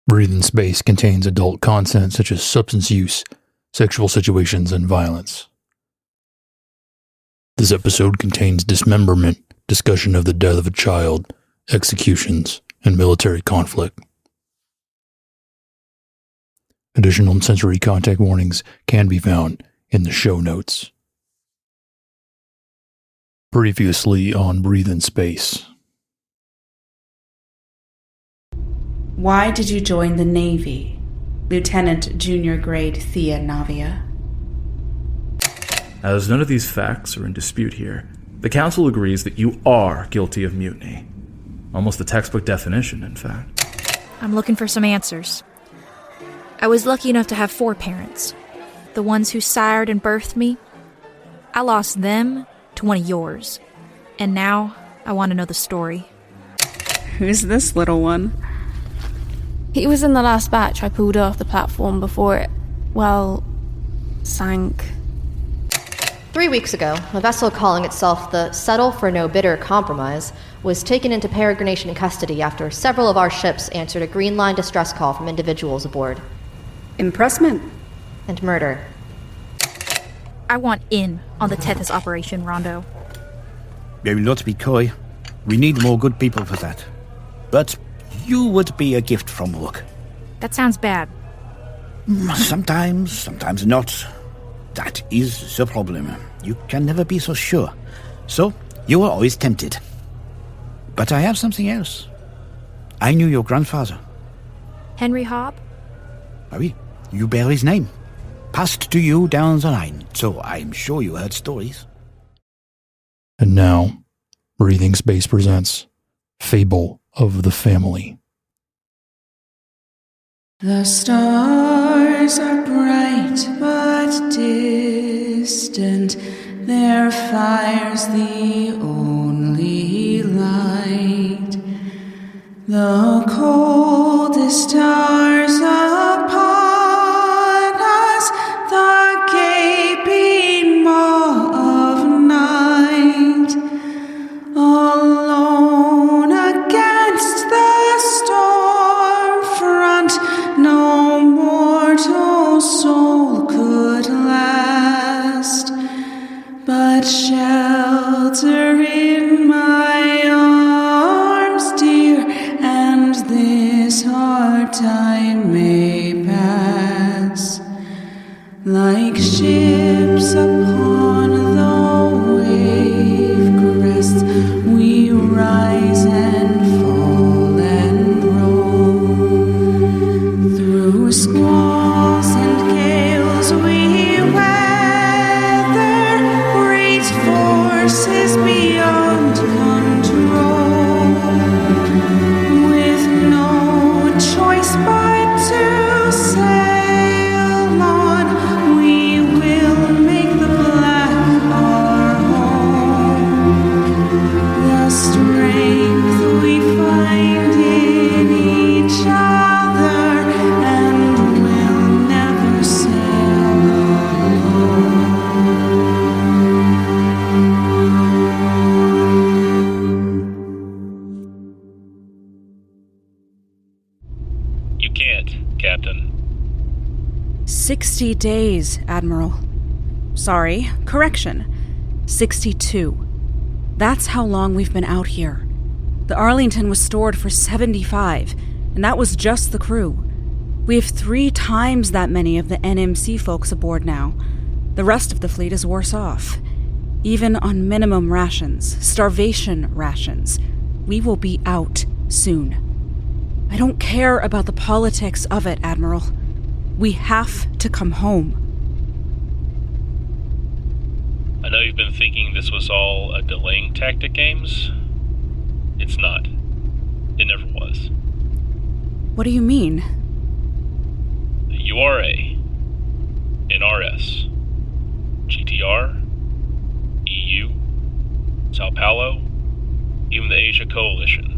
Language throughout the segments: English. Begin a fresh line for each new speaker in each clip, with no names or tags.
Breathing Space contains adult content such as substance use, sexual situations, and violence. This episode contains dismemberment, discussion of the death of a child, executions, and military conflict. Additional sensory contact warnings can be found in the show notes. Previously on Breathing Space.
Why did you join the Navy, Lieutenant Junior Grade Thea Navia?
As none of these facts are in dispute here, the Council agrees that you are guilty of mutiny. Almost the textbook definition, in fact.
I'm looking for some answers. I was lucky enough to have 4 parents. The ones who sired and birthed me. I lost them to one of yours. And now, I want to know the story.
Who's this little one?
He was in the last batch I pulled off the platform before it, sank.
3 weeks ago, a vessel calling itself the Settle for No Bitter Compromise was taken into peregrination custody after several of our ships answered a Green Line distress call from individuals aboard.
Impressment.
And murder.
I want in on the Tethys operation, Rondo.
We will not be coy. We need more good people for that. But you would be a gift from Rook.
That sounds bad.
Sometimes not. That is the problem. You can never be so sure. So, you are always tempted. But I have something else. I knew your grandfather.
Henry Hobb?
Ah oui, you bear his name. Passed to you down the line, so I'm sure you heard stories.
And now, Breathing Space presents Fable of the Family.
The stars are bright but distant. Their fire's the only light. The coldest stars upon us, the gaping maw of night, alone against the storm front, no mortal soul could last, but shelter in my arms, dear, and this hard time may pass. Like ships upon the wave crest, we rise and fall and roll. Through squalls and gales we weather great forces beyond control, with no choice but to sail on. We will make the black our home. The strength we find in each other, and we'll never sail alone.
You can't, Captain.
60 days, Admiral. Sorry, correction. 62. That's how long we've been out here. The Arlington was stored for 75, and that was just the crew. We have 3 times that many of the NMC folks aboard now. The rest of the fleet is worse off. Even on minimum rations, starvation rations, we will be out soon. I don't care about the politics of it, Admiral. We have to come home.
I know you've been thinking this was all a delaying tactic, Ames. It's not. It never was.
What do you mean?
The URA, NRS, GTR, EU, Sao Paulo, even the Asia Coalition.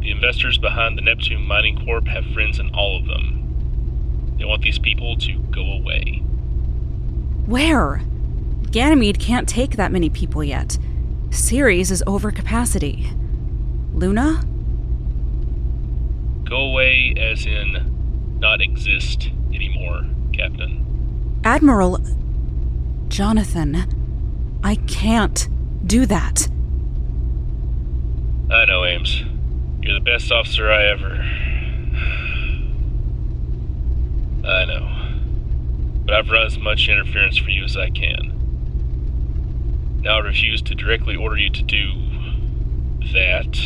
The investors behind the Neptune Mining Corp have friends in all of them. They want these people to go away.
Where? Ganymede can't take that many people yet. Ceres is over capacity. Luna?
Go away as in not exist anymore, Captain.
Admiral... Jonathan, I can't do that.
I know, Ames. You're the best officer I ever... I know. But I've run as much interference for you as I can. Now I refuse to directly order you to do... that.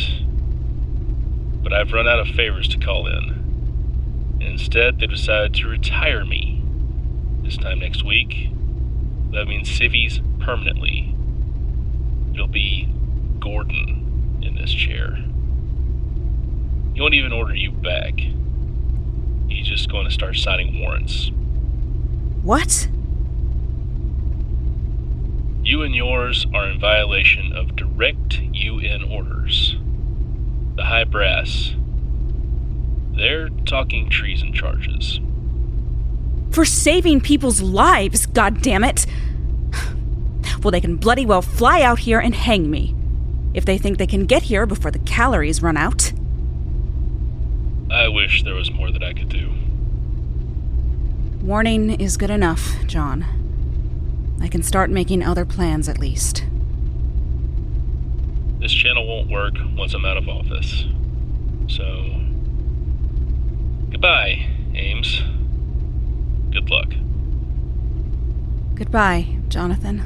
But I've run out of favors to call in. And instead, they decided to retire me. This time next week. That means civvies permanently. It'll be Gordon in this chair. He won't even order you back. He's just going to start signing warrants.
What?
You and yours are in violation of direct UN orders. The high brass. They're talking treason charges.
For saving people's lives, goddammit! Well, they can bloody well fly out here and hang me. If they think they can get here before the calories run out.
I wish there was more that I could do.
Warning is good enough, John. I can start making other plans at least.
This channel won't work once I'm out of office. So... goodbye, Ames. Good luck.
Goodbye, Jonathan.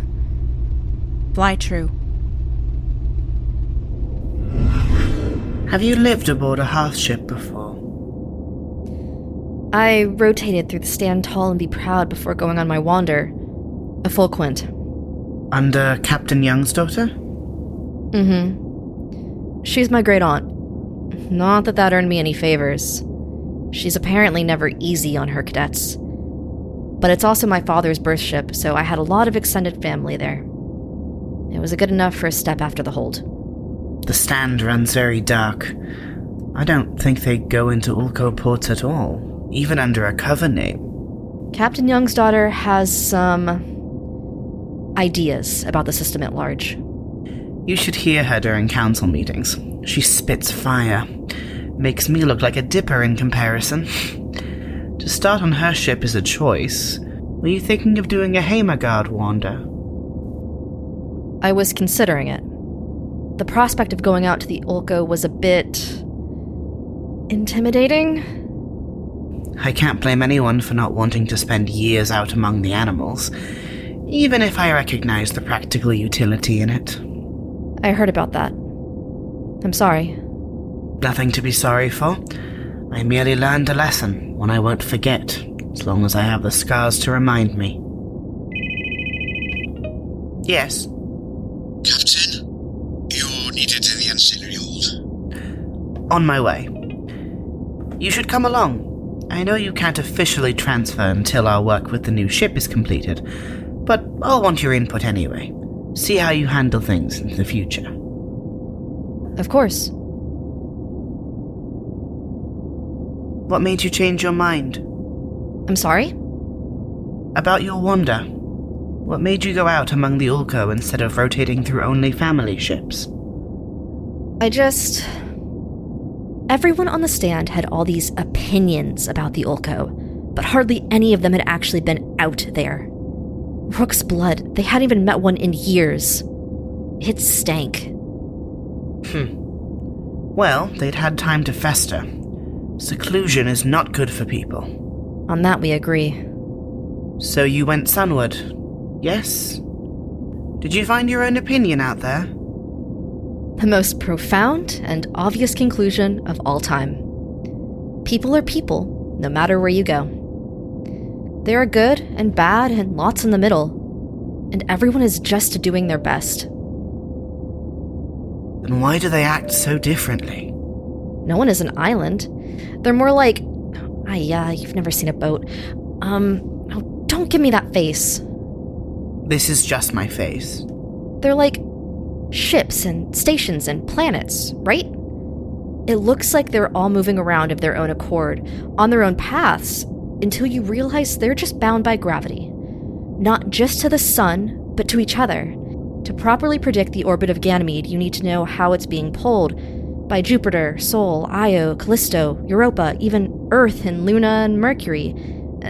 Fly true.
Have you lived aboard a Hearth ship before?
I rotated through the Stand Tall and Be Proud before going on my wander. A full quint.
Under Captain Young's daughter?
Mm-hmm. She's my great aunt. Not that that earned me any favors. She's apparently never easy on her cadets. But it's also my father's birth ship, so I had a lot of extended family there. It was a good enough first step after the hold.
The Stand runs very dark. I don't think they go into Ulco ports at all, even under a cover name.
Captain Young's daughter has some... ideas about the system at large.
You should hear her during council meetings. She spits fire. Makes me look like a dipper in comparison. To start on her ship is a choice. Were you thinking of doing a Heimergard wander?
I was considering it. The prospect of going out to the Ulco was a bit... intimidating?
I can't blame anyone for not wanting to spend years out among the animals, even if I recognize the practical utility in it.
I heard about that. I'm sorry.
Nothing to be sorry for. I merely learned a lesson, one I won't forget, as long as I have the scars to remind me. Yes?
Captain, you're needed in the ancillary hold.
On my way. You should come along. I know you can't officially transfer until our work with the new ship is completed, but I'll want your input anyway. See how you handle things in the future.
Of course.
What made you change your mind?
I'm sorry?
About your wander. What made you go out among the Ulco instead of rotating through only family ships?
Everyone on the Stand had all these opinions about the Ulco, but hardly any of them had actually been out there. Rook's blood, they hadn't even met one in years. It stank.
Well, they'd had time to fester. Seclusion is not good for people.
On that we agree.
So you went sunward, yes? Did you find your own opinion out there?
The most profound and obvious conclusion of all time. People are people, no matter where you go. There are good and bad and lots in the middle, and everyone is just doing their best.
Then why do they act so differently?
No one is an island. They're more like... you've never seen a boat. Don't give me that face.
This is just my face.
They're like ships and stations and planets, right? It looks like they're all moving around of their own accord, on their own paths, until you realize they're just bound by gravity. Not just to the sun, but to each other. To properly predict the orbit of Ganymede, you need to know how it's being pulled by Jupiter, Sol, Io, Callisto, Europa, even Earth and Luna and Mercury.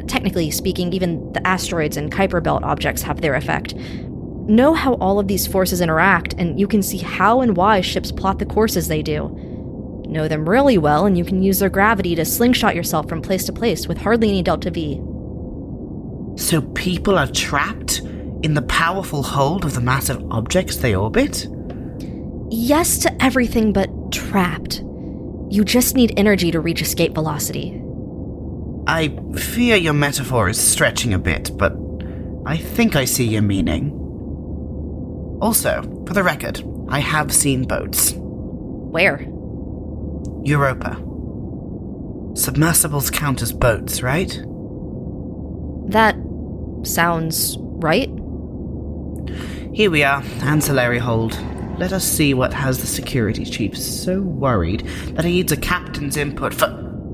Technically speaking, even the asteroids and Kuiper Belt objects have their effect. Know how all of these forces interact, and you can see how and why ships plot the courses they do. Know them really well, and you can use their gravity to slingshot yourself from place to place with hardly any delta V.
So people are trapped in the powerful hold of the massive objects they orbit?
Yes to everything but trapped. You just need energy to reach escape velocity.
I fear your metaphor is stretching a bit, but I think I see your meaning. Also, for the record, I have seen boats.
Where?
Europa. Submersibles count as boats, right?
That sounds right.
Here we are, ancillary hold. Let us see what has the security chief so worried that he needs a captain's input for...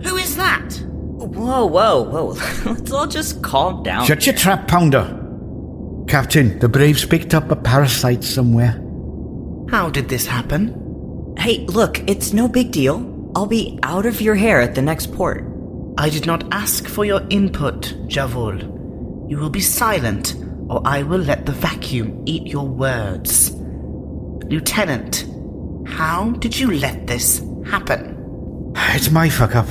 Who is that?
Whoa. Let's all just calm down.
Shut your trap, Pounder. Captain, the Braves picked up a parasite somewhere.
How did this happen?
Hey, look, it's no big deal. I'll be out of your hair at the next port.
I did not ask for your input, Javul. You will be silent, or I will let the vacuum eat your words. Lieutenant, how did you let this happen?
It's my fuck-up.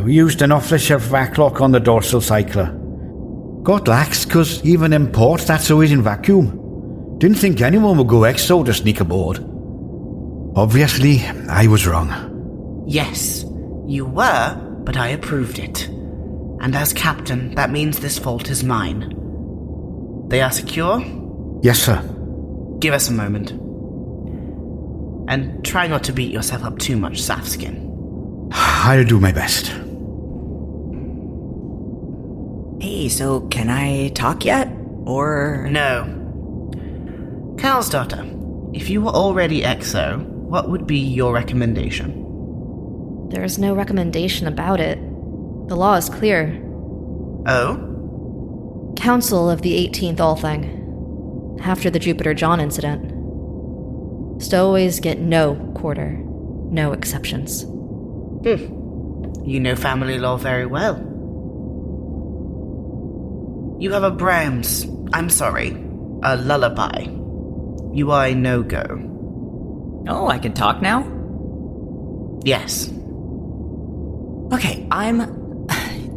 We used an off-the-shelf vac lock on the dorsal cycler. Got lax, 'cause even in port, that's always in vacuum. Didn't think anyone would go exo to sneak aboard. Obviously, I was wrong.
Yes, you were, but I approved it. And as captain, that means this fault is mine. They are secure?
Yes, sir.
Give us a moment. And try not to beat yourself up too much, Safskin.
I'll do my best.
Hey, so can I talk yet? Or...
No. Calsdottir, if you were already exo, what would be your recommendation?
There is no recommendation about it. The law is clear.
Oh?
Council of the 18th Allthing. After the Jupiter John incident. Stowaways get no quarter. No exceptions.
You know family law very well. You have a lullaby. You are a no-go.
Oh, I can talk now?
Yes.
Okay, I'm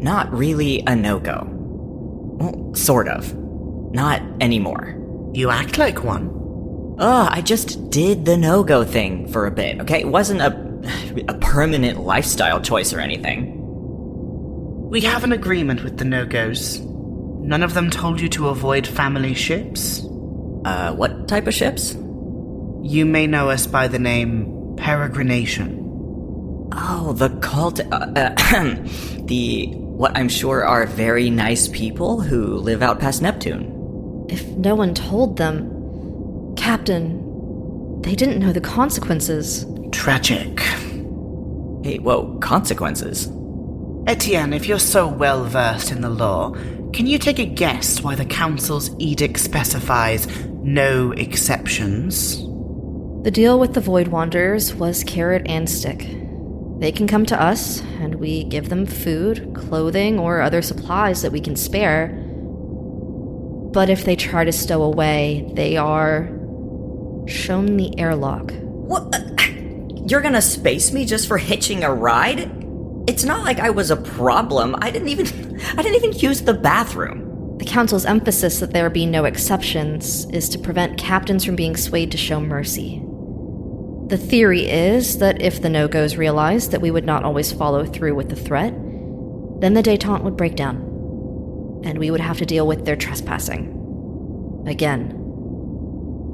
not really a no-go. Well, sort of. Not anymore.
You act like one.
I just did the no-go thing for a bit, okay? It wasn't a permanent lifestyle choice or anything.
We have an agreement with the no-goes. None of them told you to avoid family ships?
What type of ships?
You may know us by the name Peregrination.
Oh, the cult... what I'm sure are very nice people who live out past Neptune.
If no one told them... Captain, they didn't know the consequences.
Tragic.
Hey, whoa, consequences?
Etienne, if you're so well versed in the law, can you take a guess why the Council's edict specifies no exceptions?
The deal with the Void Wanderers was carrot and stick. They can come to us, and we give them food, clothing, or other supplies that we can spare. But if they try to stow away, they are shown the airlock.
What? You're gonna space me just for hitching a ride? It's not like I was a problem. I didn't even use the bathroom.
The Council's emphasis that there be no exceptions is to prevent captains from being swayed to show mercy. The theory is that if the no-goes realized that we would not always follow through with the threat, then the détente would break down, and we would have to deal with their trespassing. Again.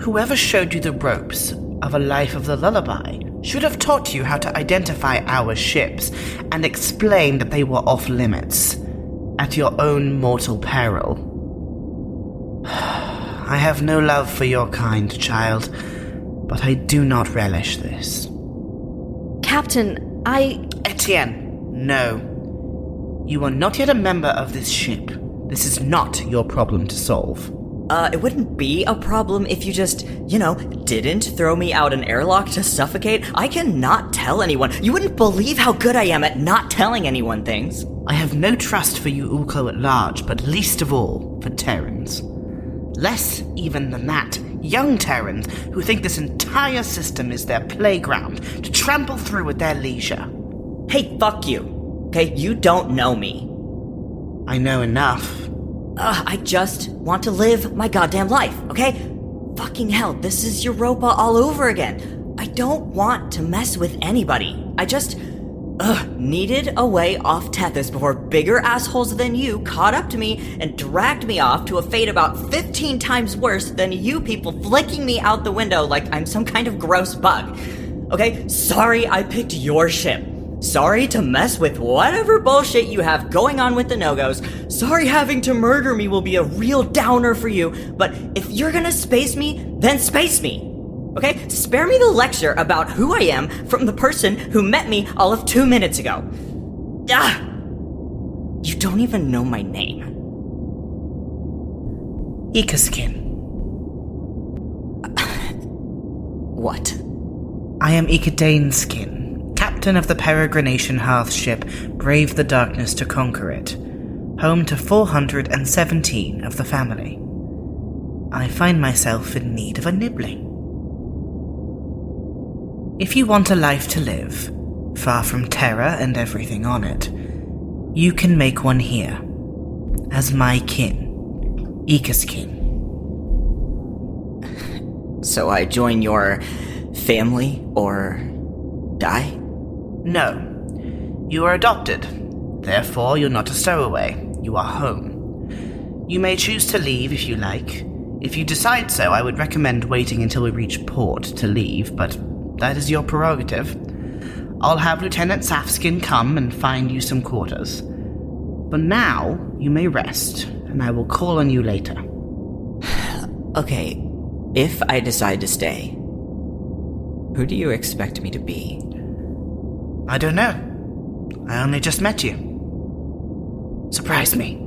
Whoever showed you the ropes of a life of the lullaby should have taught you how to identify our ships and explain that they were off limits, at your own mortal peril. I have no love for your kind, child, but I do not relish this.
Captain,
Etienne, no. You are not yet a member of this ship. This is not your problem to solve.
It wouldn't be a problem if you just, didn't throw me out an airlock to suffocate. I cannot tell anyone. You wouldn't believe how good I am at not telling anyone things.
I have no trust for you Ulko at large, but least of all for Terrans. Less even than that, young Terrans who think this entire system is their playground to trample through at their leisure.
Hey, fuck you. Okay, you don't know me.
I know enough.
I just want to live my goddamn life, okay? Fucking hell, this is Europa all over again. I don't want to mess with anybody. I just, needed a way off Tethys before bigger assholes than you caught up to me and dragged me off to a fate about 15 times worse than you people flicking me out the window like I'm some kind of gross bug. Okay, sorry I picked your ship. Sorry to mess with whatever bullshit you have going on with the no-goes. Sorry having to murder me will be a real downer for you, but if you're gonna space me, then space me. Okay? Spare me the lecture about who I am from the person who met me all of 2 minutes ago. You don't even know my name.
Ekaskin.
What?
I am Eka Etianneskin, captain of the peregrination hearth ship Brave the Darkness to Conquer It, home to 417 of the family. I find myself in need of a nibbling. If you want a life to live, far from terror and everything on it, you can make one here, as my kin, Ekaskin.
So I join your family, or die?
No. You are adopted. Therefore, you're not a stowaway. You are home. You may choose to leave if you like. If you decide so, I would recommend waiting until we reach port to leave, but that is your prerogative. I'll have Lieutenant Safskin come and find you some quarters. But now, you may rest, and I will call on you later.
Okay, if I decide to stay, who do you expect me to be?
I don't know. I only just met you. Surprise me.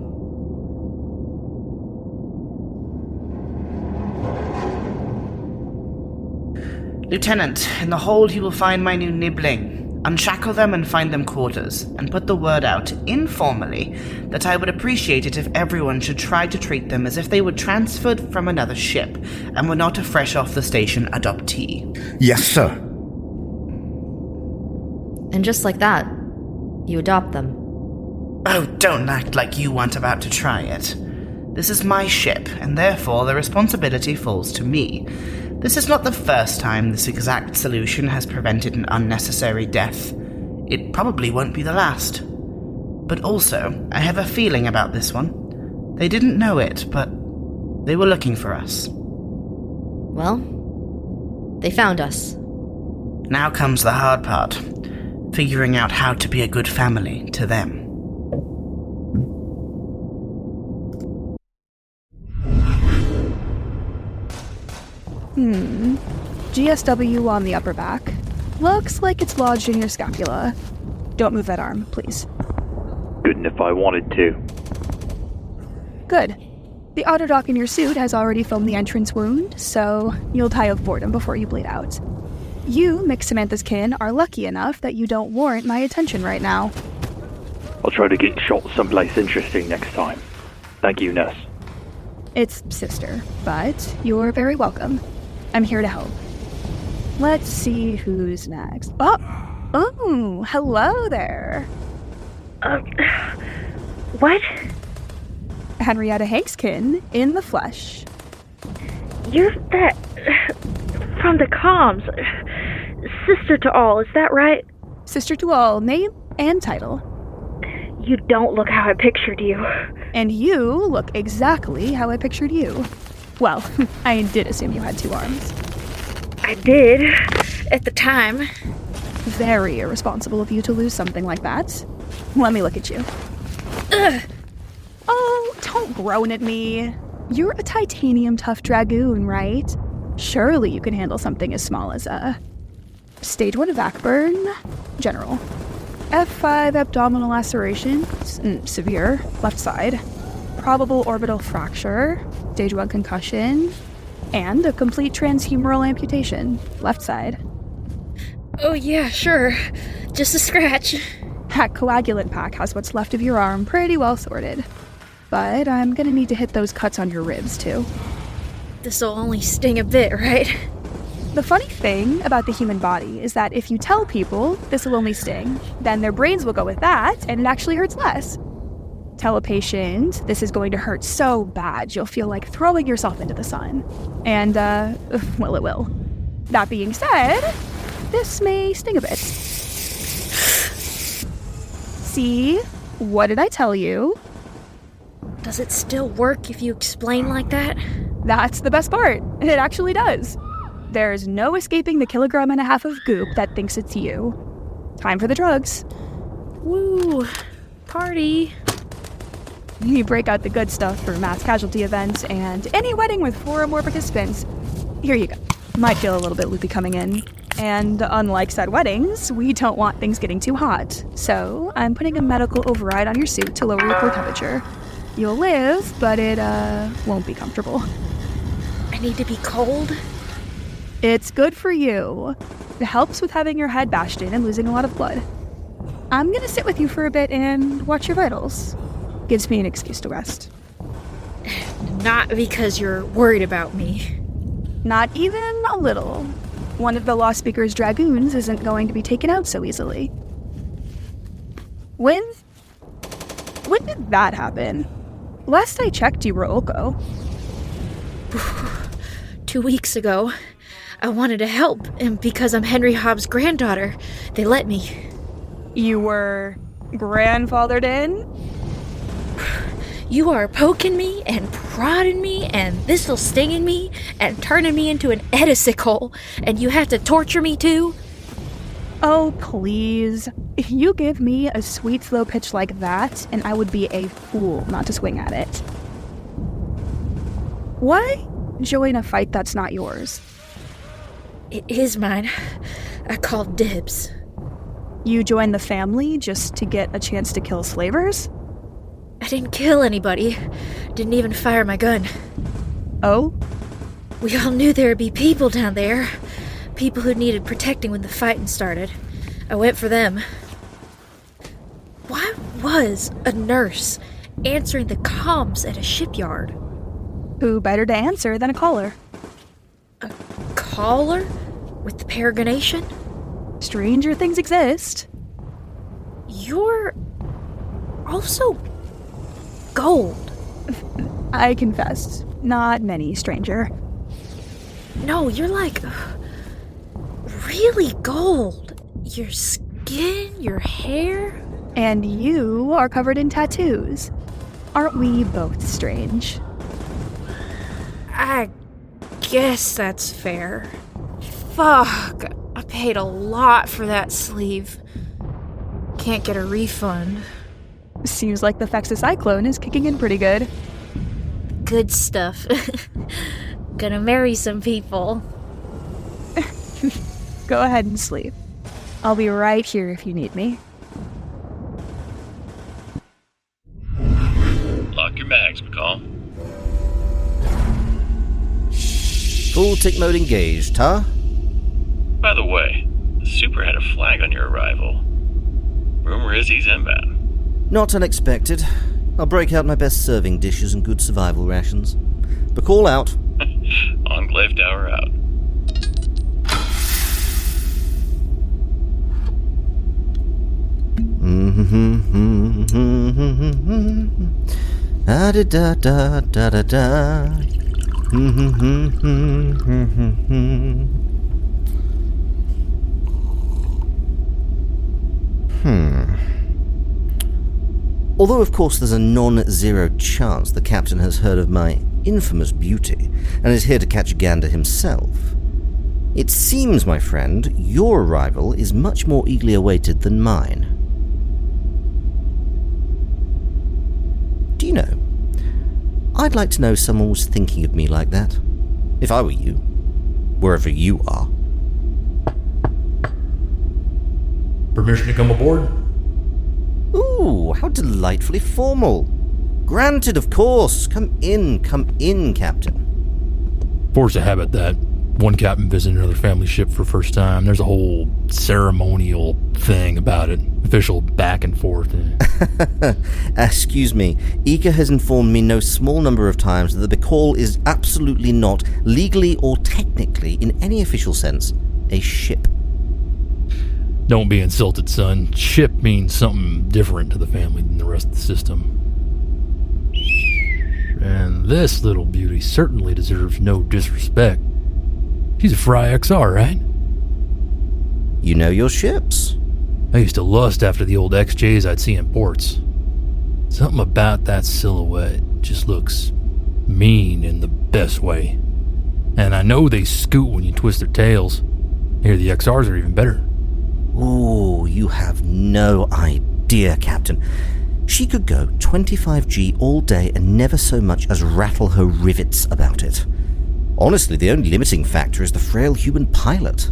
Lieutenant, in the hold you will find my new nibbling. Unshackle them and find them quarters, and put the word out, informally, that I would appreciate it if everyone should try to treat them as if they were transferred from another ship, and were not a fresh-off-the-station adoptee.
Yes, sir.
And just like that, you adopt them.
Oh, don't act like you weren't about to try it. This is my ship, and therefore the responsibility falls to me. This is not the first time this exact solution has prevented an unnecessary death. It probably won't be the last. But also, I have a feeling about this one. They didn't know it, but they were looking for us.
Well, they found us.
Now comes the hard part. Figuring out how to be a good family to them.
GSW on the upper back. Looks like it's lodged in your scapula. Don't move that arm, please.
Couldn't if I wanted to.
Good. The autodoc in your suit has already filmed the entrance wound, so you'll die of boredom before you bleed out. You, Mick Samantha's kin, are lucky enough that you don't warrant my attention right now.
I'll try to get shot someplace interesting next time. Thank you, Ness.
It's sister, but you're very welcome. I'm here to help. Let's see who's next. Oh, hello there.
What?
Henrietta Hankskin, in the flesh.
You're that... from the comms. Sister to all, is that right?
Sister to all, name and title.
You don't look how I pictured you.
And you look exactly how I pictured you. Well, I did assume you had 2 arms.
I did, at the time.
Very irresponsible of you to lose something like that. Let me look at you. Ugh. Oh, don't groan at me. You're a titanium tough dragoon, right? Surely you can handle something as small as a... Stage 1 vac burn, general. F5 abdominal lacerations, severe, left side. probable orbital fracture, stage 1 concussion, and a complete transhumeral amputation, left side.
Oh yeah, sure. Just a scratch.
That coagulant pack has what's left of your arm pretty well sorted. But I'm gonna need to hit those cuts on your ribs, too.
This'll only sting a bit, right?
The funny thing about the human body is that if you tell people this will only sting, then their brains will go with that, and it actually hurts less. Tell a patient this is going to hurt so bad you'll feel like throwing yourself into the sun. And, well, it will. That being said, this may sting a bit. See? What did I tell you?
Does it still work if you explain like that?
That's the best part. It actually does. There's no escaping the 1.5 kilograms of goop that thinks it's you. Time for the drugs.
Woo! Party!
You break out the good stuff for mass casualty events and any wedding with 4 or more participants. Here you go. Might feel a little bit loopy coming in. And unlike said weddings, we don't want things getting too hot. So I'm putting a medical override on your suit to lower your core temperature. You'll live, but it won't be comfortable.
I need to be cold?
It's good for you. It helps with having your head bashed in and losing a lot of blood. I'm gonna sit with you for a bit and watch your vitals. Gives me an excuse to rest.
Not because you're worried about me.
Not even a little. One of the Law Speaker's dragoons isn't going to be taken out so easily. When did that happen? Last I checked, you were Oko.
2 weeks ago. I wanted to help, and because I'm Henry Hobb's granddaughter, they let me.
You were grandfathered in?
You are poking me and prodding me and this'll stinging me and turning me into an Edisicle, and you have to torture me too?
Oh, please. If you give me a sweet slow pitch like that, and I would be a fool not to swing at it. Why join a fight that's not yours?
It is mine. I called dibs.
You joined the family just to get a chance to kill slavers?
I didn't kill anybody. Didn't even fire my gun.
Oh?
We all knew there'd be people down there. People who needed protecting when the fighting started. I went for them. Why was a nurse answering the comms at a shipyard?
Who better to answer than a caller?
A caller? With the peregrination?
Stranger things exist.
You're also gold.
I confess, not many, stranger.
No, you're like really gold. Your skin, your hair.
And you are covered in tattoos. Aren't we both strange?
I guess that's fair. Fuck, I paid a lot for that sleeve. Can't get a refund.
Seems like the Fexocyclone is kicking in pretty good.
Good stuff. Gonna marry some people.
Go ahead and sleep. I'll be right here if you need me.
Lock your bags, McCall.
Full tick mode engaged, huh?
By the way, the Super had a flag on your arrival. Rumor is he's inbound.
Not unexpected. I'll break out my best serving dishes and good survival rations. But call out.
Enclave Tower out.
Da da da da da da. Although, of course, there's a non-zero chance the captain has heard of my infamous beauty and is here to catch a gander himself. It seems, my friend, your arrival is much more eagerly awaited than mine. Do you know, I'd like to know someone was thinking of me like that. If I were you, wherever you are.
Permission to come aboard?
Ooh, how delightfully formal. Granted, of course. Come in, Captain.
Force of habit that one captain visiting another family ship for the first time. There's a whole ceremonial thing about it. Official back and forth.
Excuse me. Eka has informed me no small number of times that the Bacall is absolutely not, legally or technically, in any official sense, a ship.
Don't be insulted, son. Ship means something different to the family than the rest of the system. And this little beauty certainly deserves no disrespect. She's a Fry XR, right?
You know your ships.
I used to lust after the old XJs I'd see in ports. Something about that silhouette just looks mean in the best way. And I know they scoot when you twist their tails. Here, the XRs are even better.
Ooh, you have no idea, Captain. She could go 25G all day and never so much as rattle her rivets about it. Honestly, the only limiting factor is the frail human pilot.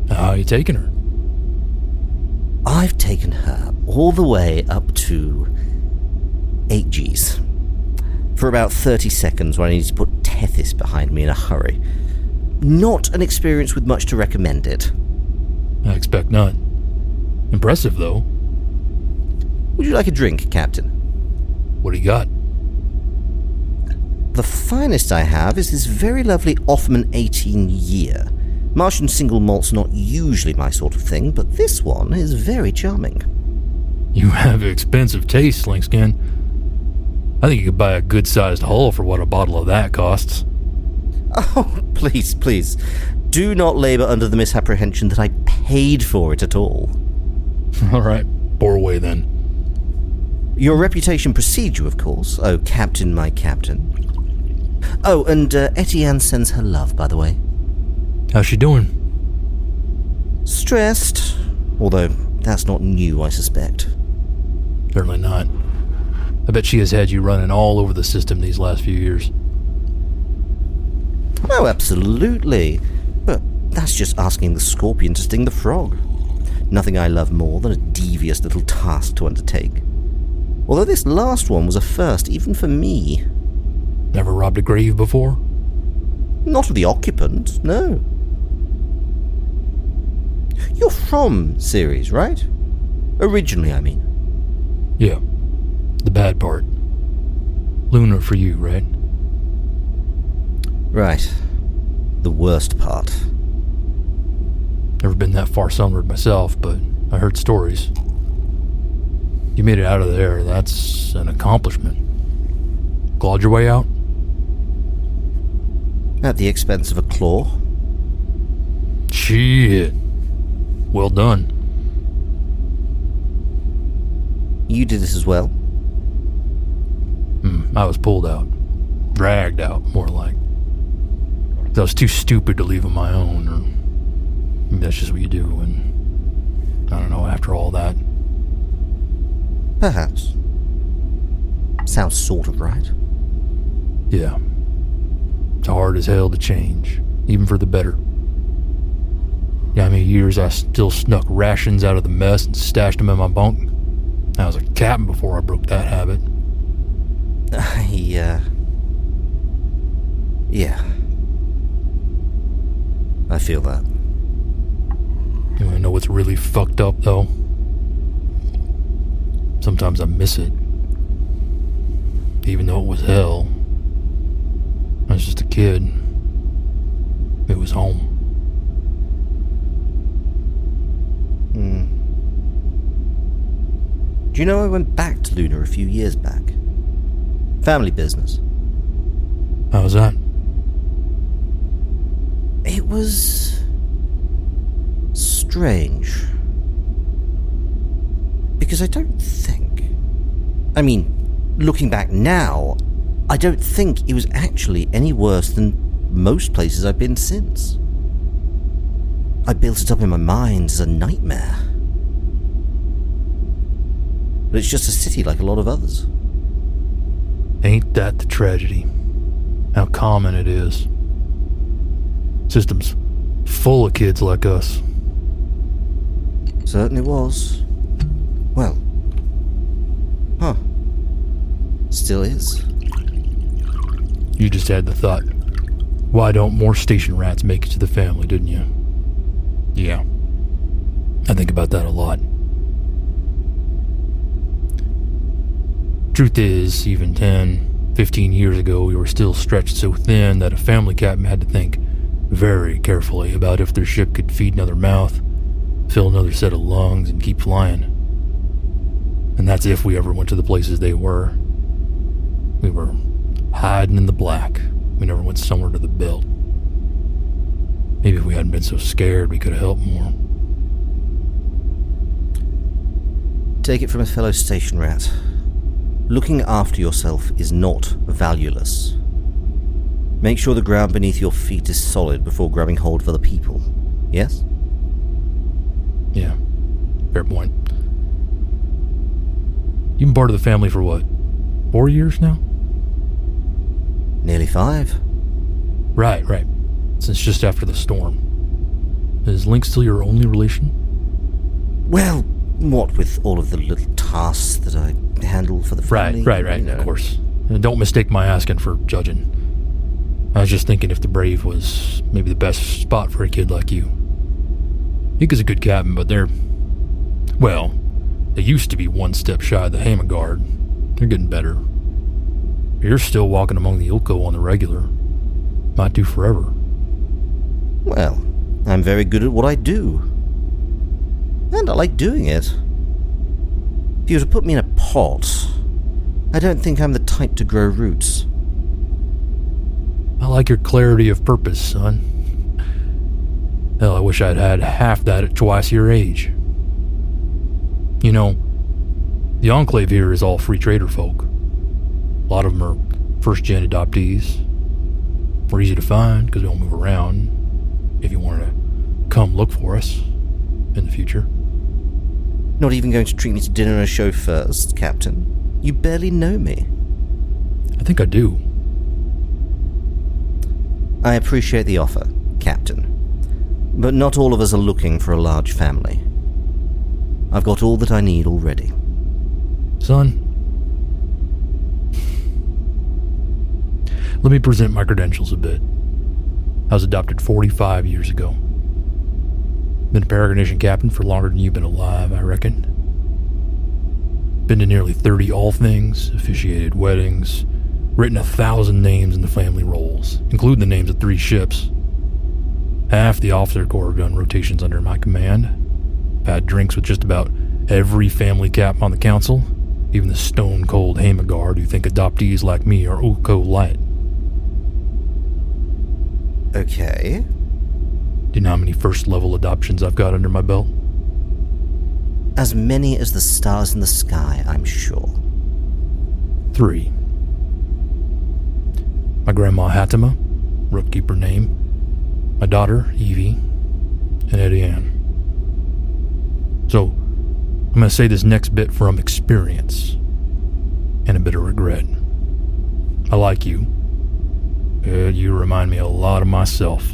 How are you taking her?
I've taken her all the way up to 8Gs. For about 30 seconds when I needed to put Tethys behind me in a hurry. Not an experience with much to recommend it.
I expect not. Impressive, though.
Would you like a drink, Captain?
What do you got?
The finest I have is this very lovely Offman 18-year. Martian single malt's not usually my sort of thing, but this one is very charming.
You have expensive taste, Linkskin. I think you could buy a good-sized hull for what a bottle of that costs.
Oh, please. Do not labor under the misapprehension that I paid for it at all.
All right, bore away then.
Your reputation precedes you, of course. Oh, Captain, my Captain. Oh, and Etianne sends her love, by the way.
How's she doing?
Stressed. Although, that's not new, I suspect.
Certainly not. I bet she has had you running all over the system these last few years.
Oh, absolutely. But that's just asking the scorpion to sting the frog. Nothing I love more than a devious little task to undertake. Although this last one was a first, even for me.
Never robbed a grave before?
Not of the occupant, no. You're from Ceres, right? Originally, I mean.
Yeah. The bad part. Lunar for you, right?
Right. The worst part.
Never been that far sunward myself, but I heard stories. You made it out of there. That's an accomplishment. Clawed your way out?
At the expense of a claw?
Shit. Well done.
You did this as well?
I was pulled out. Dragged out, more like. I was too stupid to leave on my own, or maybe that's just what you do, and I don't know, after all that.
Perhaps. Sounds sort of right.
Yeah. It's hard as hell to change, even for the better. Yeah, I mean, years I still snuck rations out of the mess and stashed them in my bunk. I was a captain before I broke that habit.
Yeah. I feel that.
You wanna know what's really fucked up, though? Sometimes I miss it. Even though it was hell. I was just a kid. It was home.
Do you know I went back to Luna a few years back? Family business.
How was that?
It was strange. Because I don't think... I mean, looking back now, I don't think it was actually any worse than most places I've been since. I built it up in my mind as a nightmare. But it's just a city like a lot of others.
Ain't that the tragedy? How common it is. System's full of kids like us.
Certainly was. Well. Huh. Still still is.
You just had the thought, why don't more station rats make it to the family, didn't you? Yeah. I think about that a lot. Truth is, even 10, 15 years ago, we were still stretched so thin that a family captain had to think very carefully about if their ship could feed another mouth, fill another set of lungs, and keep flying. And that's if we ever went to the places they were. We were hiding in the black. We never went somewhere to the belt. Maybe if we hadn't been so scared, we could have helped more.
Take it from a fellow station rat. Looking after yourself is not valueless. Make sure the ground beneath your feet is solid before grabbing hold of other people. Yes?
Yeah, fair point. You've been part of the family for what, 4 years now?
Nearly 5.
Right. Since just after the storm. Is Link still your only relation?
Well, what with all of the little tasks that I handle for the family?
Right, of course. And don't mistake my asking for judging. I was just thinking if the Brave was maybe the best spot for a kid like you. Mika's a good captain, but they used to be one step shy of the Hammer Guard. They're getting better. You're still walking among the Ilko on the regular. Might do forever.
Well, I'm very good at what I do. And I like doing it. If you were to put me in a pot, I don't think I'm the type to grow roots.
I like your clarity of purpose, son. Hell, I wish I'd had half that at twice your age. You know, the Enclave here is all free trader folk. A lot of them are first-gen adoptees. We're easy to find because we don't move around. If you wanted to come look for us in the future.
Not even going to treat me to dinner and a show first, Captain? You barely know me.
I think I do.
I appreciate the offer, Captain. But not all of us are looking for a large family. I've got all that I need already.
Son, let me present my credentials a bit. I was adopted 45 years ago. Been a Peregrination captain for longer than you've been alive, I reckon. Been to nearly 30 all things, officiated weddings, written 1,000 names in the family rolls, including the names of 3 ships. Half the officer corps have done rotations under my command. I've had drinks with just about every family cap on the council, even the stone-cold Hammer Guard who think adoptees like me are Ulko light.
Okay.
Do you know how many first-level adoptions I've got under my belt?
As many as the stars in the sky, I'm sure.
3. My grandma Hatima, rookkeeper name, my daughter Evie, and Etianne. So, I'm going to say this next bit from experience and a bit of regret. I like you. You remind me a lot of myself.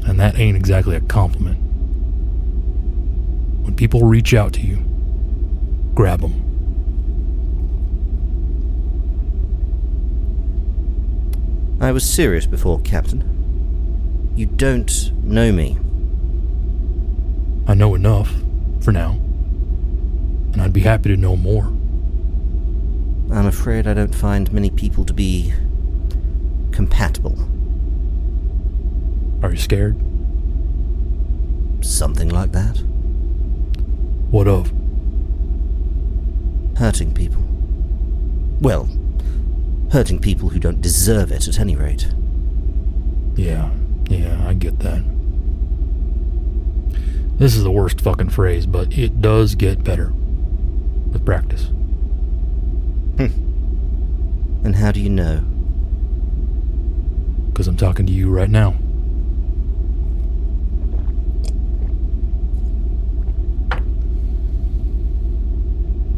And that ain't exactly a compliment. When people reach out to you, grab them.
I was serious before, Captain. You don't know me.
I know enough, for now. And I'd be happy to know more.
I'm afraid I don't find many people to be compatible.
Are you scared?
Something like that.
What of?
Hurting people. Well, hurting people who don't deserve it, at any rate.
Yeah, I get that. This is the worst fucking phrase, but it does get better. With practice.
And how do you know?
Because I'm talking to you right now.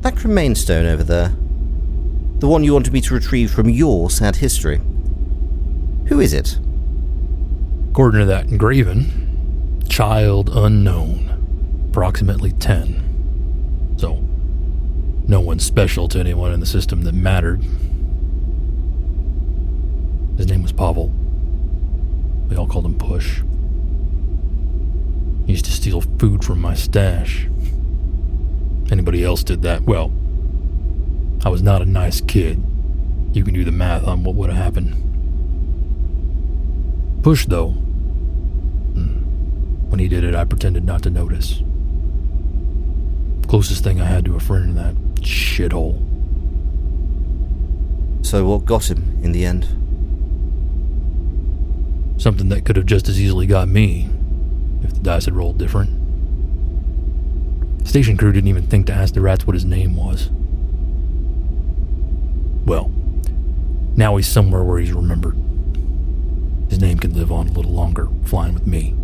That Cremain stone over there. The one you wanted me to retrieve from your sad history. Who is it?
According to that engraving, child unknown. Approximately 10. So, no one special to anyone in the system that mattered. His name was Pavel. We all called him Push. He used to steal food from my stash. Anybody else did that, well, I was not a nice kid. You can do the math on what would have happened. Push, though. When he did it, I pretended not to notice. Closest thing I had to a friend in that shithole.
So what got him in the end?
Something that could have just as easily got me, if the dice had rolled different. The station crew didn't even think to ask the rats what his name was. Well, now he's somewhere where he's remembered. His name can live on a little longer, flying with me.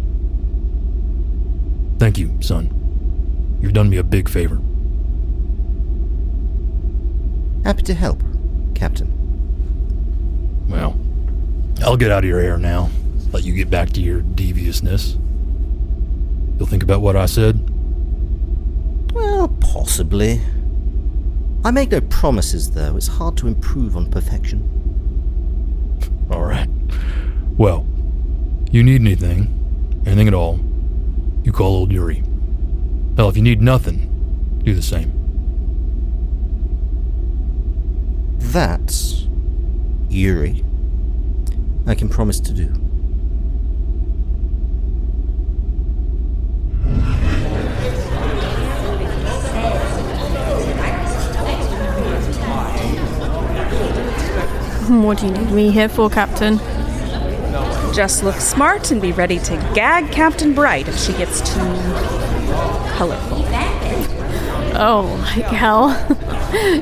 Thank you, son. You've done me a big favor.
Happy to help, Captain.
Well, I'll get out of your hair now. Let you get back to your deviousness. You'll think about what I said?
Well, possibly. I make no promises, though. It's hard to improve on perfection.
All right. Well, you need anything at all, you call old Yuri. Hell, if you need nothing, do the same.
That's Yuri. I can promise to do.
What do you need me here for, Captain?
Just look smart and be ready to gag Captain Bright if she gets too colorful.
Oh, like hell.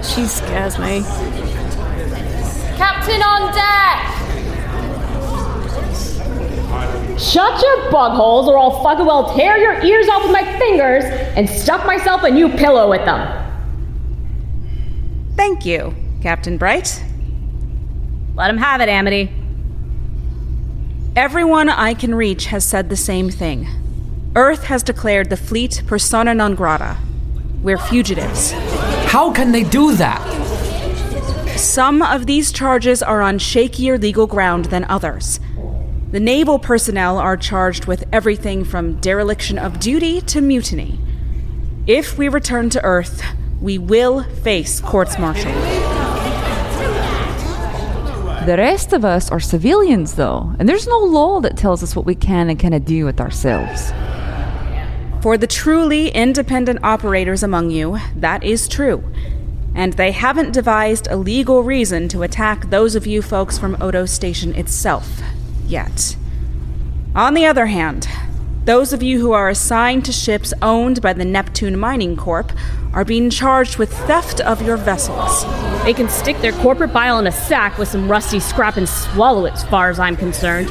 She scares me.
Captain on deck! Shut your bugholes or I'll fucking well tear your ears off with my fingers and stuff myself a new pillow with them.
Thank you, Captain Bright.
Let him have it, Amity.
Everyone I can reach has said the same thing. Earth has declared the fleet persona non grata. We're fugitives.
How can they do that?
Some of these charges are on shakier legal ground than others. The naval personnel are charged with everything from dereliction of duty to mutiny. If we return to Earth, we will face courts-martial.
The rest of us are civilians, though, and there's no law that tells us what we can and cannot do with ourselves.
For the truly independent operators among you, that is true. And they haven't devised a legal reason to attack those of you folks from Odo Station itself, yet. On the other hand, those of you who are assigned to ships owned by the Neptune Mining Corp are being charged with theft of your vessels.
They can stick their corporate bile in a sack with some rusty scrap and swallow it, as far as I'm concerned.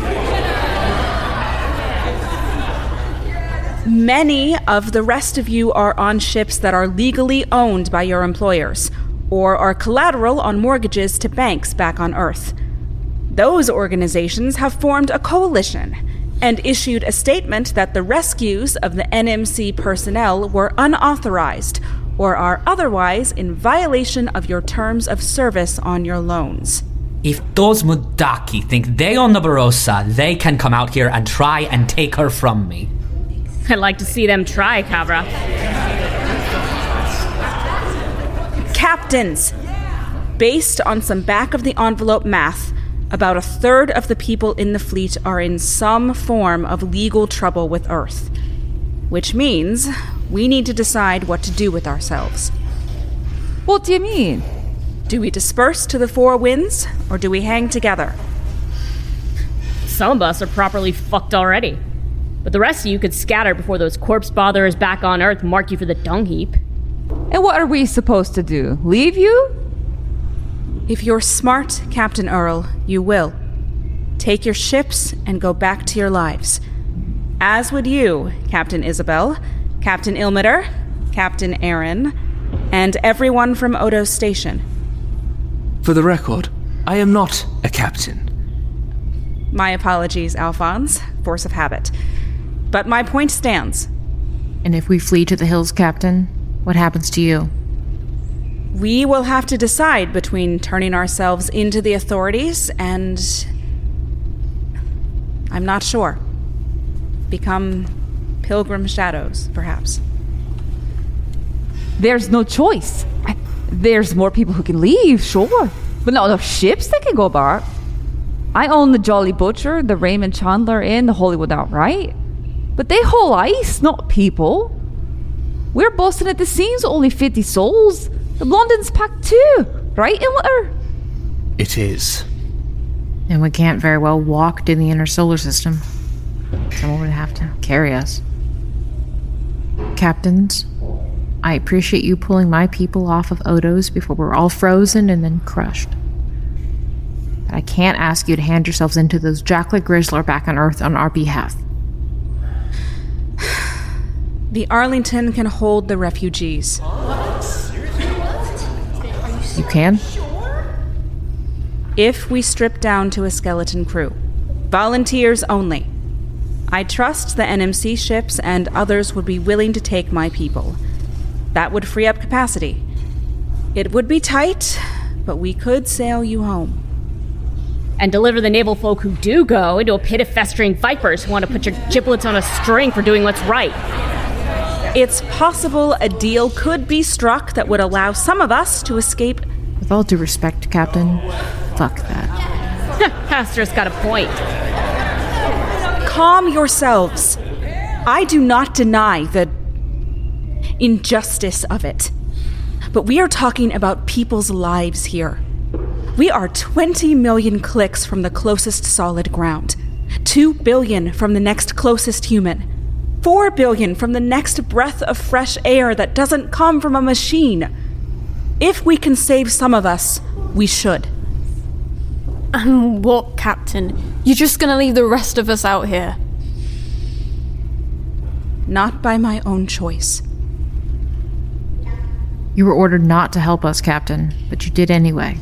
Many of the rest of you are on ships that are legally owned by your employers, or are collateral on mortgages to banks back on Earth. Those organizations have formed a coalition and issued a statement that the rescues of the NMC personnel were unauthorized or are otherwise in violation of your terms of service on your loans.
If those Mudaki think they own the Barossa, they can come out here and try and take her from me.
I'd like to see them try, Cabra.
Captains, based on some back-of-the-envelope math, about a third of the people in the fleet are in some form of legal trouble with Earth. Which means we need to decide what to do with ourselves.
What do you mean?
Do we disperse to the four winds, or do we hang together?
Some of us are properly fucked already. But the rest of you could scatter before those corpse botherers back on Earth mark you for the dung heap.
And what are we supposed to do? Leave you?
If you're smart, Captain Earl, you will. Take your ships and go back to your lives. As would you, Captain Isabel, Captain Ilmater, Captain Aaron, and everyone from Odo Station.
For the record, I am not a captain.
My apologies, Alphonse. Force of habit. But my point stands.
And if we flee to the hills, Captain, what happens to you?
We will have to decide between turning ourselves into the authorities and I'm not sure. Become pilgrim shadows, perhaps.
There's no choice. There's more people who can leave, sure. But not enough ships that can go back. I own the Jolly Butcher, the Raymond Chandler Inn, the Hollywood Outright. But they haul ice, not people. We're busting at the seams with only 50 souls. The London's packed too, right, Ilmater?
It is. And we can't very well walk to the inner solar system. Someone would have to carry us. Captains, I appreciate you pulling my people off of Odo's before we're all frozen and then crushed. But I can't ask you to hand yourselves into those Jacklet Grizzler back on Earth on our behalf.
The Arlington can hold the refugees.
You can?
If we strip down to a skeleton crew. Volunteers only. I trust the NMC ships and others would be willing to take my people. That would free up capacity. It would be tight, but we could sail you home.
And deliver the naval folk who do go into a pit of festering vipers who want to put your giblets on a string for doing what's right.
It's possible a deal could be struck that would allow some of us to escape.
With all due respect, Captain, fuck that.
Pastor's got a point.
Calm yourselves. I do not deny the injustice of it. But we are talking about people's lives here. We are 20 million clicks from the closest solid ground, 2 billion from the next closest human, 4 billion from the next breath of fresh air that doesn't come from a machine. If we can save some of us, we should.
What, Captain? You're just gonna leave the rest of us out here?
Not by my own choice.
You were ordered not to help us, Captain, but you did anyway.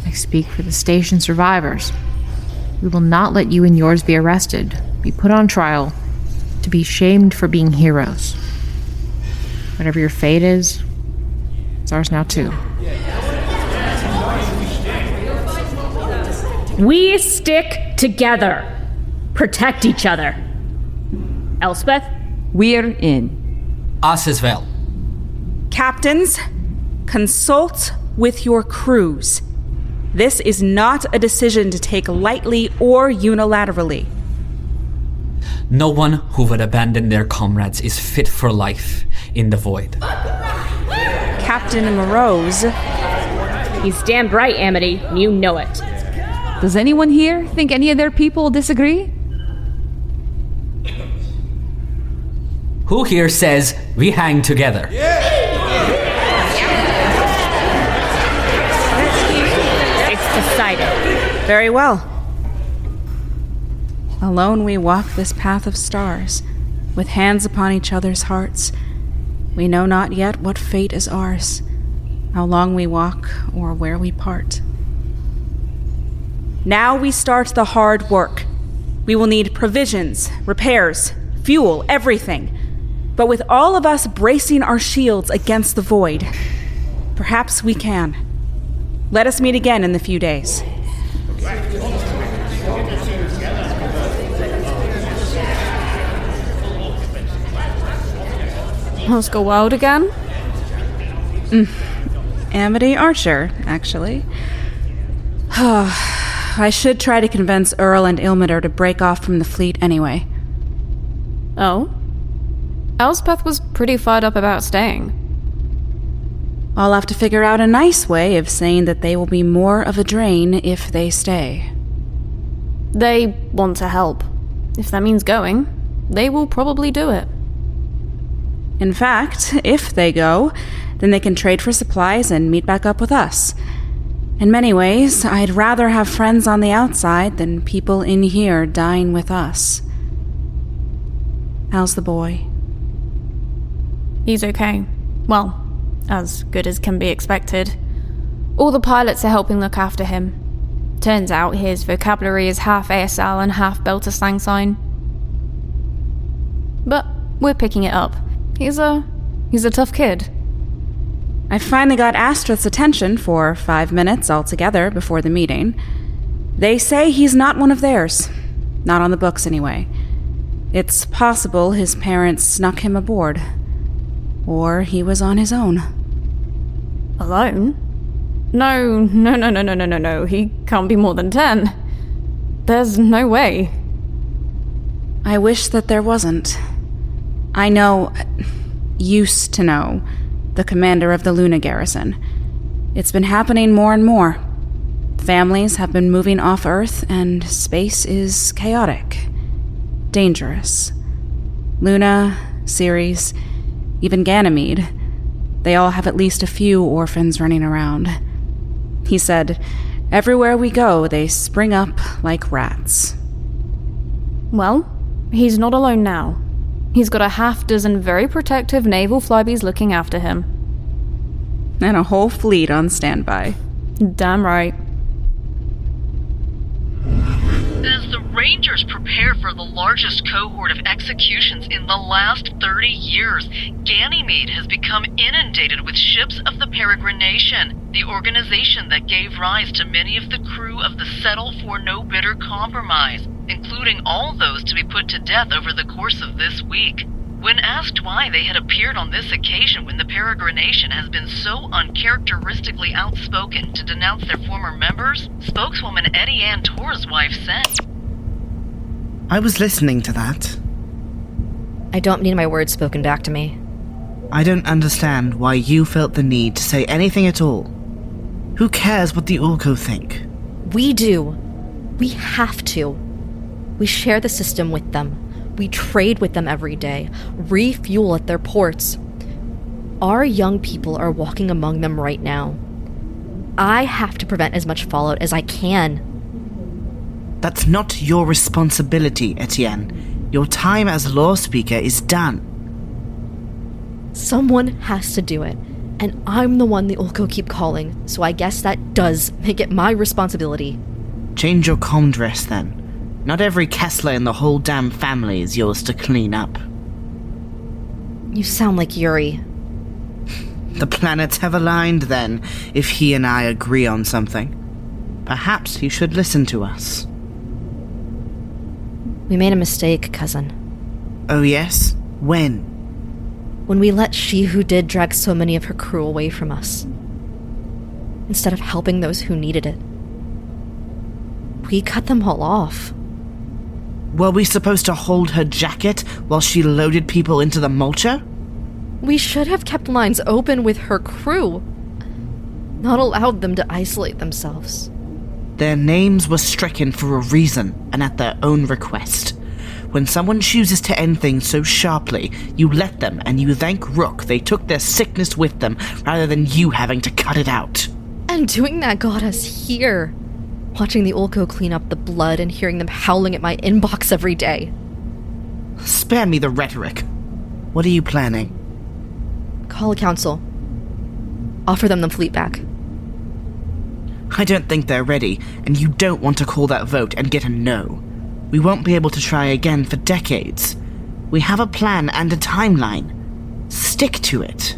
I speak for the station survivors. We will not let you and yours be arrested, be put on trial, to be shamed for being heroes. Whatever your fate is, it's ours now too.
We stick together. Protect each other. Elspeth?
We're in.
Us as well.
Captains, consult with your crews. This is not a decision to take lightly or unilaterally.
No one who would abandon their comrades is fit for life in the void.
Captain Morose.
He's damned right, Amity. You know it.
Does anyone here think any of their people disagree?
Who here says we hang together?
It's decided. Very well. Alone we walk this path of stars, with hands upon each other's hearts. We know not yet what fate is ours, how long we walk, or where we part. Now we start the hard work. We will need provisions, repairs, fuel, everything. But with all of us bracing our shields against the void, perhaps we can. Let us meet again in the few days.
Let's go wild again?
Amity Archer, actually. I should try to convince Earl and Ilmater to break off from the fleet anyway.
Oh? Elspeth was pretty fired up about staying.
I'll have to figure out a nice way of saying that they will be more of a drain if they stay.
They want to help. If that means going, they will probably do it.
In fact, if they go, then they can trade for supplies and meet back up with us. In many ways, I'd rather have friends on the outside than people in here dying with us. How's the boy?
He's okay. Well, as good as can be expected. All the pilots are helping look after him. Turns out his vocabulary is half ASL and half Belter slang sign. But we're picking it up. He's a tough kid.
I finally got Astrath's attention for 5 minutes altogether before the meeting. They say he's not one of theirs. Not on the books, anyway. It's possible his parents snuck him aboard. Or he was on his own.
Alone? No. He can't be more than 10. There's no way.
I wish that there wasn't. I used to know, the commander of the Luna garrison. It's been happening more and more. Families have been moving off Earth, and space is chaotic. Dangerous. Luna, Ceres, even Ganymede. They all have at least a few orphans running around. He said, everywhere we go, they spring up like rats.
Well, he's not alone now. He's got a half-dozen very protective naval flybees looking after him.
And a whole fleet on standby.
Damn right.
As the Rangers prepare for the largest cohort of executions in the last 30 years, Ganymede has become inundated with ships of the Peregrination, the organization that gave rise to many of the crew of the Settle for No Bitter Compromise, including all those to be put to death over the course of this week. When asked why they had appeared on this occasion when the Peregrination has been so uncharacteristically outspoken to denounce their former members, spokeswoman Etianne Toraswife said,
I was listening to that.
I don't need my words spoken back to me.
I don't understand why you felt the need to say anything at all. Who cares what the Ulco think?
We do. We have to. We share the system with them. We trade with them every day, refuel at their ports. Our young people are walking among them right now. I have to prevent as much fallout as I can.
That's not your responsibility, Etienne. Your time as law speaker is done.
Someone has to do it, and I'm the one the Ulco keep calling, so I guess that does make it my responsibility.
Change your comm dress, then. Not every Kessler in the whole damn family is yours to clean up.
You sound like Yuri.
The planets have aligned, then, if he and I agree on something. Perhaps he should listen to us.
We made a mistake, cousin.
Oh yes? When?
When we let She Who Did drag so many of her crew away from us. Instead of helping those who needed it. We cut them all off.
Were we supposed to hold her jacket while she loaded people into the mulcher?
We should have kept lines open with her crew. Not allowed them to isolate themselves.
Their names were stricken for a reason, and at their own request. When someone chooses to end things so sharply, you let them, and you thank Rook they took their sickness with them, rather than you having to cut it out.
And doing that got us here. Watching the Ulco clean up the blood and hearing them howling at my inbox every day.
Spare me the rhetoric. What are you planning?
Call a council. Offer them the fleet back.
I don't think they're ready, and you don't want to call that vote and get a no. We won't be able to try again for decades. We have a plan and a timeline. Stick to it.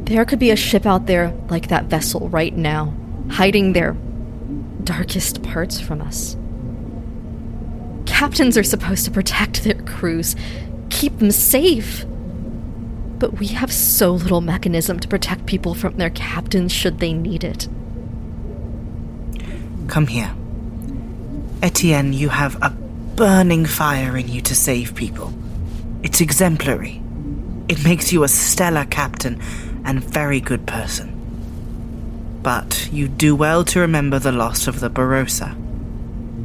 There could be a ship out there like that vessel right now, hiding their darkest parts from us. Captains are supposed to protect their crews, keep them safe. But we have so little mechanism to protect people from their captains should they need it.
Come here. Etienne, you have a burning fire in you to save people. It's exemplary. It makes you a stellar captain and very good person. But you do well to remember the loss of the Barossa.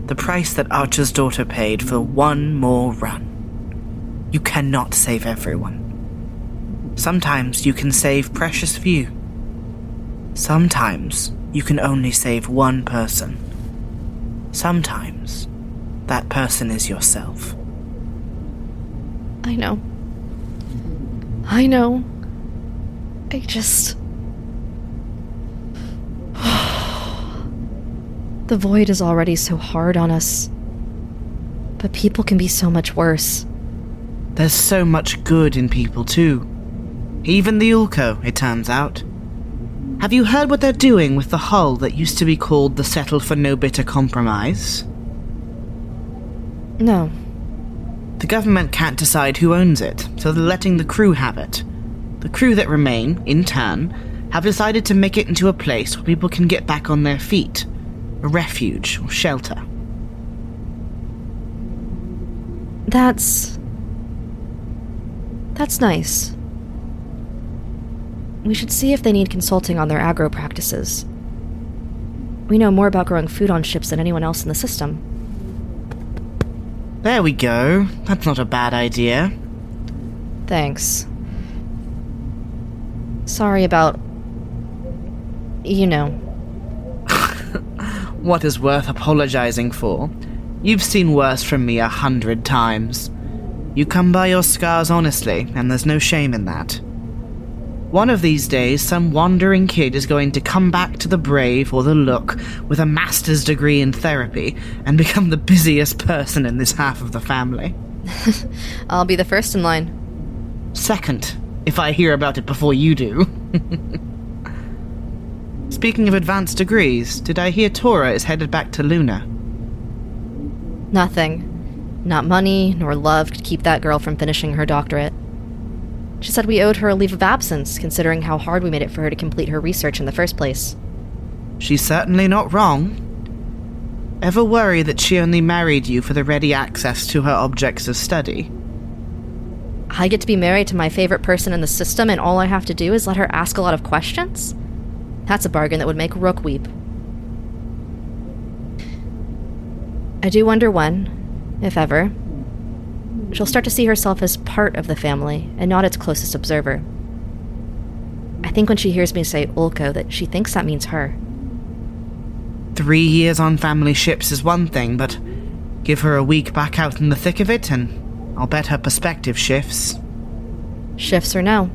The price that Archer's daughter paid for one more run. You cannot save everyone. Sometimes you can save precious few. Sometimes you can only save one person. Sometimes that person is yourself.
I know. I just... The void is already so hard on us. But people can be so much worse.
There's so much good in people, too. Even the Ulco, it turns out. Have you heard what they're doing with the hull that used to be called the Settle for No Bitter Compromise?
No.
The government can't decide who owns it, so they're letting the crew have it. The crew that remain, in turn, have decided to make it into a place where people can get back on their feet. A refuge or shelter.
That's nice. We should see if they need consulting on their agro practices. We know more about growing food on ships than anyone else in the system.
There we go. That's not a bad idea.
Thanks. Sorry about... you know.
What is worth apologizing for? You've seen worse from me 100 times. You come by your scars honestly, and there's no shame in that. One of these days, some wandering kid is going to come back to the Brave or the Look with a master's degree in therapy and become the busiest person in this half of the family.
I'll be the first in line.
Second, if I hear about it before you do. Speaking of advanced degrees, did I hear Tora is headed back to Luna?
Nothing. Not money, nor love could keep that girl from finishing her doctorate. She said we owed her a leave of absence, considering how hard we made it for her to complete her research in the first place.
She's certainly not wrong. Ever worry that she only married you for the ready access to her objects of study?
I get to be married to my favorite person in the system, and all I have to do is let her ask a lot of questions? That's a bargain that would make Rook weep. I do wonder when, if ever, she'll start to see herself as part of the family and not its closest observer. I think when she hears me say Ulko that she thinks that means her.
3 years on family ships is one thing, but give her a week back out in the thick of it and I'll bet her perspective shifts.
Shifts or no.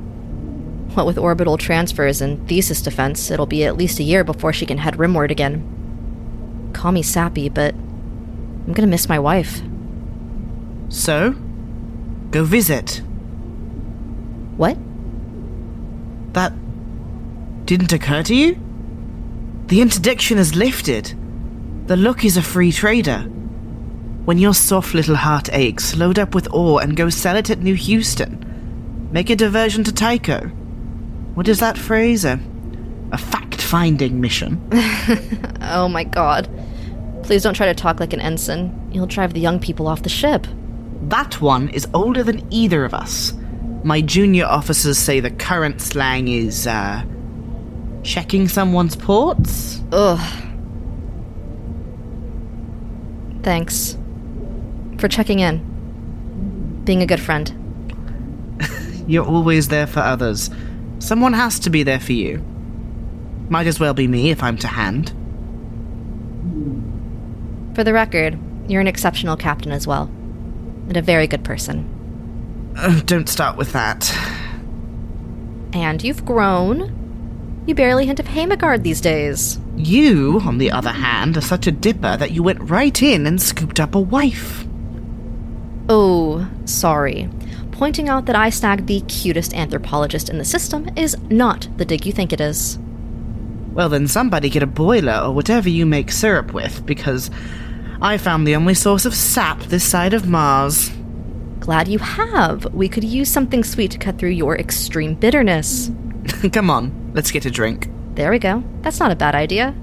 What with orbital transfers and thesis defense, it'll be at least a year before she can head rimward again. Call me sappy, but I'm gonna miss my wife.
So? Go visit.
What?
That didn't occur to you? The interdiction is lifted. The Look is a free trader. When your soft little heart aches, load up with ore and go sell it at New Houston. Make a diversion to Tycho. What is that phrase? A fact-finding mission.
Oh my god. Please don't try to talk like an ensign. You'll drive the young people off the ship.
That one is older than either of us. My junior officers say the current slang is, checking someone's ports?
Ugh. Thanks. For checking in. Being a good friend.
You're always there for others. Someone has to be there for you. Might as well be me if I'm to hand.
For the record, you're an exceptional captain as well. And a very good person.
Don't start with that.
And you've grown. You barely hint of Hamagard these days.
You, on the other hand, are such a dipper that you went right in and scooped up a wife.
Oh, sorry. Pointing out that I snagged the cutest anthropologist in the system is not the dig you think it is.
Well, then somebody get a boiler or whatever you make syrup with, because I found the only source of sap this side of Mars.
Glad you have. We could use something sweet to cut through your extreme bitterness.
Come on, let's get a drink.
There we go. That's not a bad idea.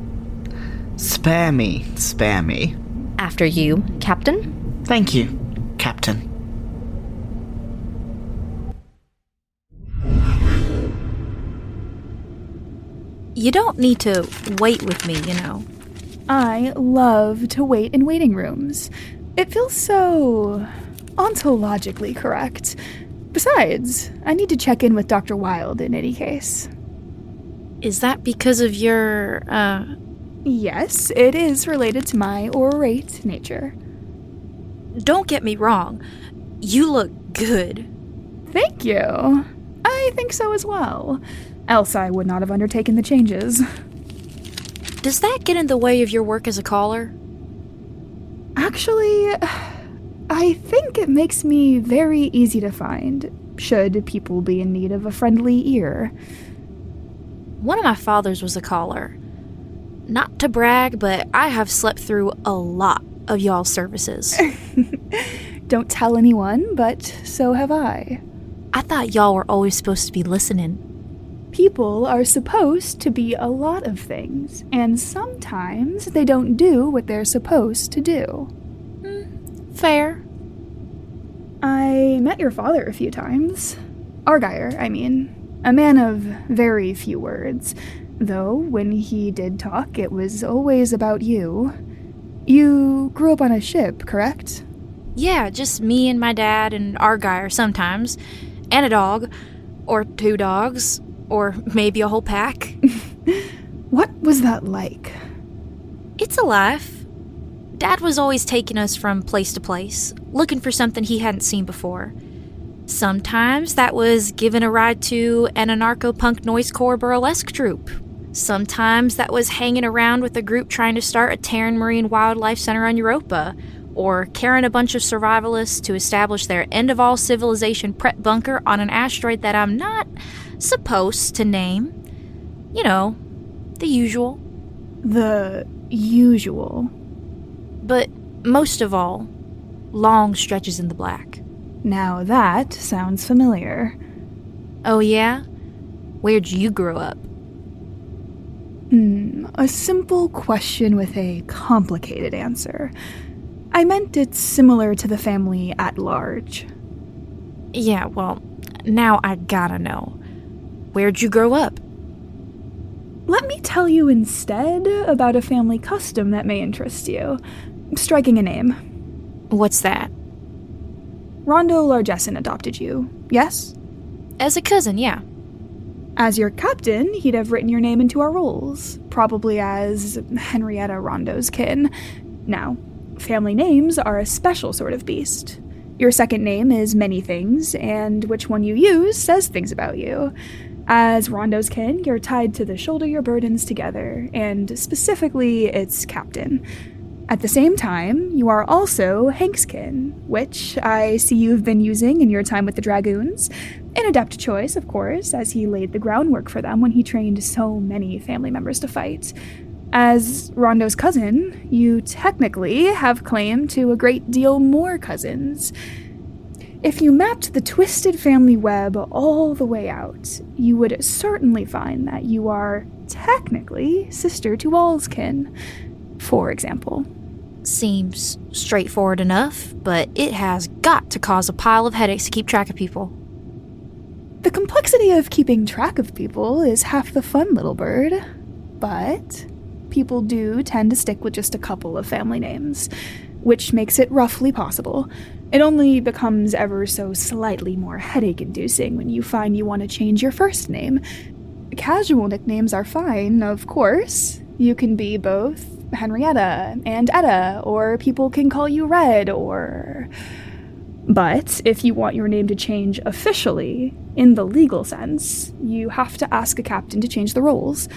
Spare me, spare me.
After you, Captain.
Thank you, Captain.
You don't need to wait with me, you know.
I love to wait in waiting rooms. It feels so ontologically correct. Besides, I need to check in with Dr. Wilde in any case.
Is that because of your,
Yes, it is related to my orate nature.
Don't get me wrong. You look good.
Thank you. I think so as well. Else I would not have undertaken the changes.
Does that get in the way of your work as a caller?
Actually, I think it makes me very easy to find, should people be in need of a friendly ear.
One of my fathers was a caller. Not to brag, but I have slept through a lot of y'all's services.
Don't tell anyone, but so have I.
I thought y'all were always supposed to be listening.
People are supposed to be a lot of things, and sometimes they don't do what they're supposed to do.
Fair.
I met your father a few times. Argyre, I mean. A man of very few words. Though, when he did talk, it was always about you. You grew up on a ship, correct?
Yeah, just me and my dad and Argyre sometimes. And a dog. Or 2 dogs. Or maybe a whole pack.
What was that like?
It's a life. Dad was always taking us from place to place, looking for something he hadn't seen before. Sometimes that was giving a ride to an anarcho-punk noisecore burlesque troupe. Sometimes that was hanging around with a group trying to start a Terran Marine Wildlife Center on Europa, or carrying a bunch of survivalists to establish their end-of-all-civilization prep bunker on an asteroid that I'm not supposed to name. You know, the usual.
The usual.
But most of all, long stretches in the black.
Now that sounds familiar.
Oh yeah? Where'd you grow up?
A simple question with a complicated answer. I meant it's similar to the family at large.
Yeah, well, now I gotta know. Where'd you grow up?
Let me tell you instead about a family custom that may interest you. Striking a name.
What's that?
Rondo Largesson adopted you, yes?
As a cousin, yeah.
As your captain, he'd have written your name into our rolls, probably as Henrietta Rondo's kin. Now, family names are a special sort of beast. Your second name is many things, and which one you use says things about you. As Rondo's kin, you're tied to the shoulder your burdens together, and specifically, it's captain. At the same time, you are also Hankskin, which I see you've been using in your time with the Dragoons. An adept choice, of course, as he laid the groundwork for them when he trained so many family members to fight. As Rondo's cousin, you technically have claim to a great deal more cousins. If you mapped the twisted family web all the way out, you would certainly find that you are technically sister to Allskin, for example.
Seems straightforward enough, but it has got to cause a pile of headaches to keep track of people.
The complexity of keeping track of people is half the fun, little bird. But people do tend to stick with just a couple of family names, which makes it roughly possible. It only becomes ever so slightly more headache-inducing when you find you want to change your first name. Casual nicknames are fine, of course. You can be both Henrietta and Etta, or people can call you Red, or... But if you want your name to change officially, in the legal sense, you have to ask a captain to change the roles.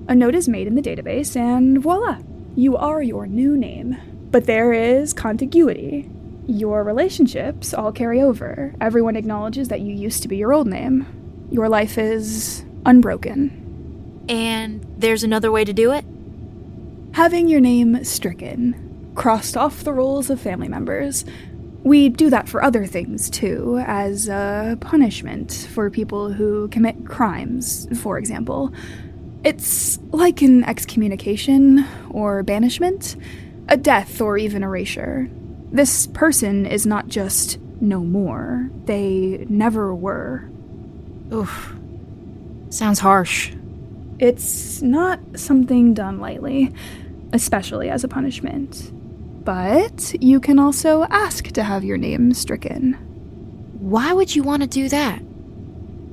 A note is made in the database, and voila, you are your new name. But there is contiguity. Your relationships all carry over. Everyone acknowledges that you used to be your old name. Your life is unbroken.
And there's another way to do it?
Having your name stricken, crossed off the rolls of family members. We do that for other things, too, as a punishment for people who commit crimes, for example. It's like an excommunication or banishment, a death or even erasure. This person is not just no more, they never were.
Oof. Sounds harsh.
It's not something done lightly, especially as a punishment. But you can also ask to have your name stricken.
Why would you want to do that?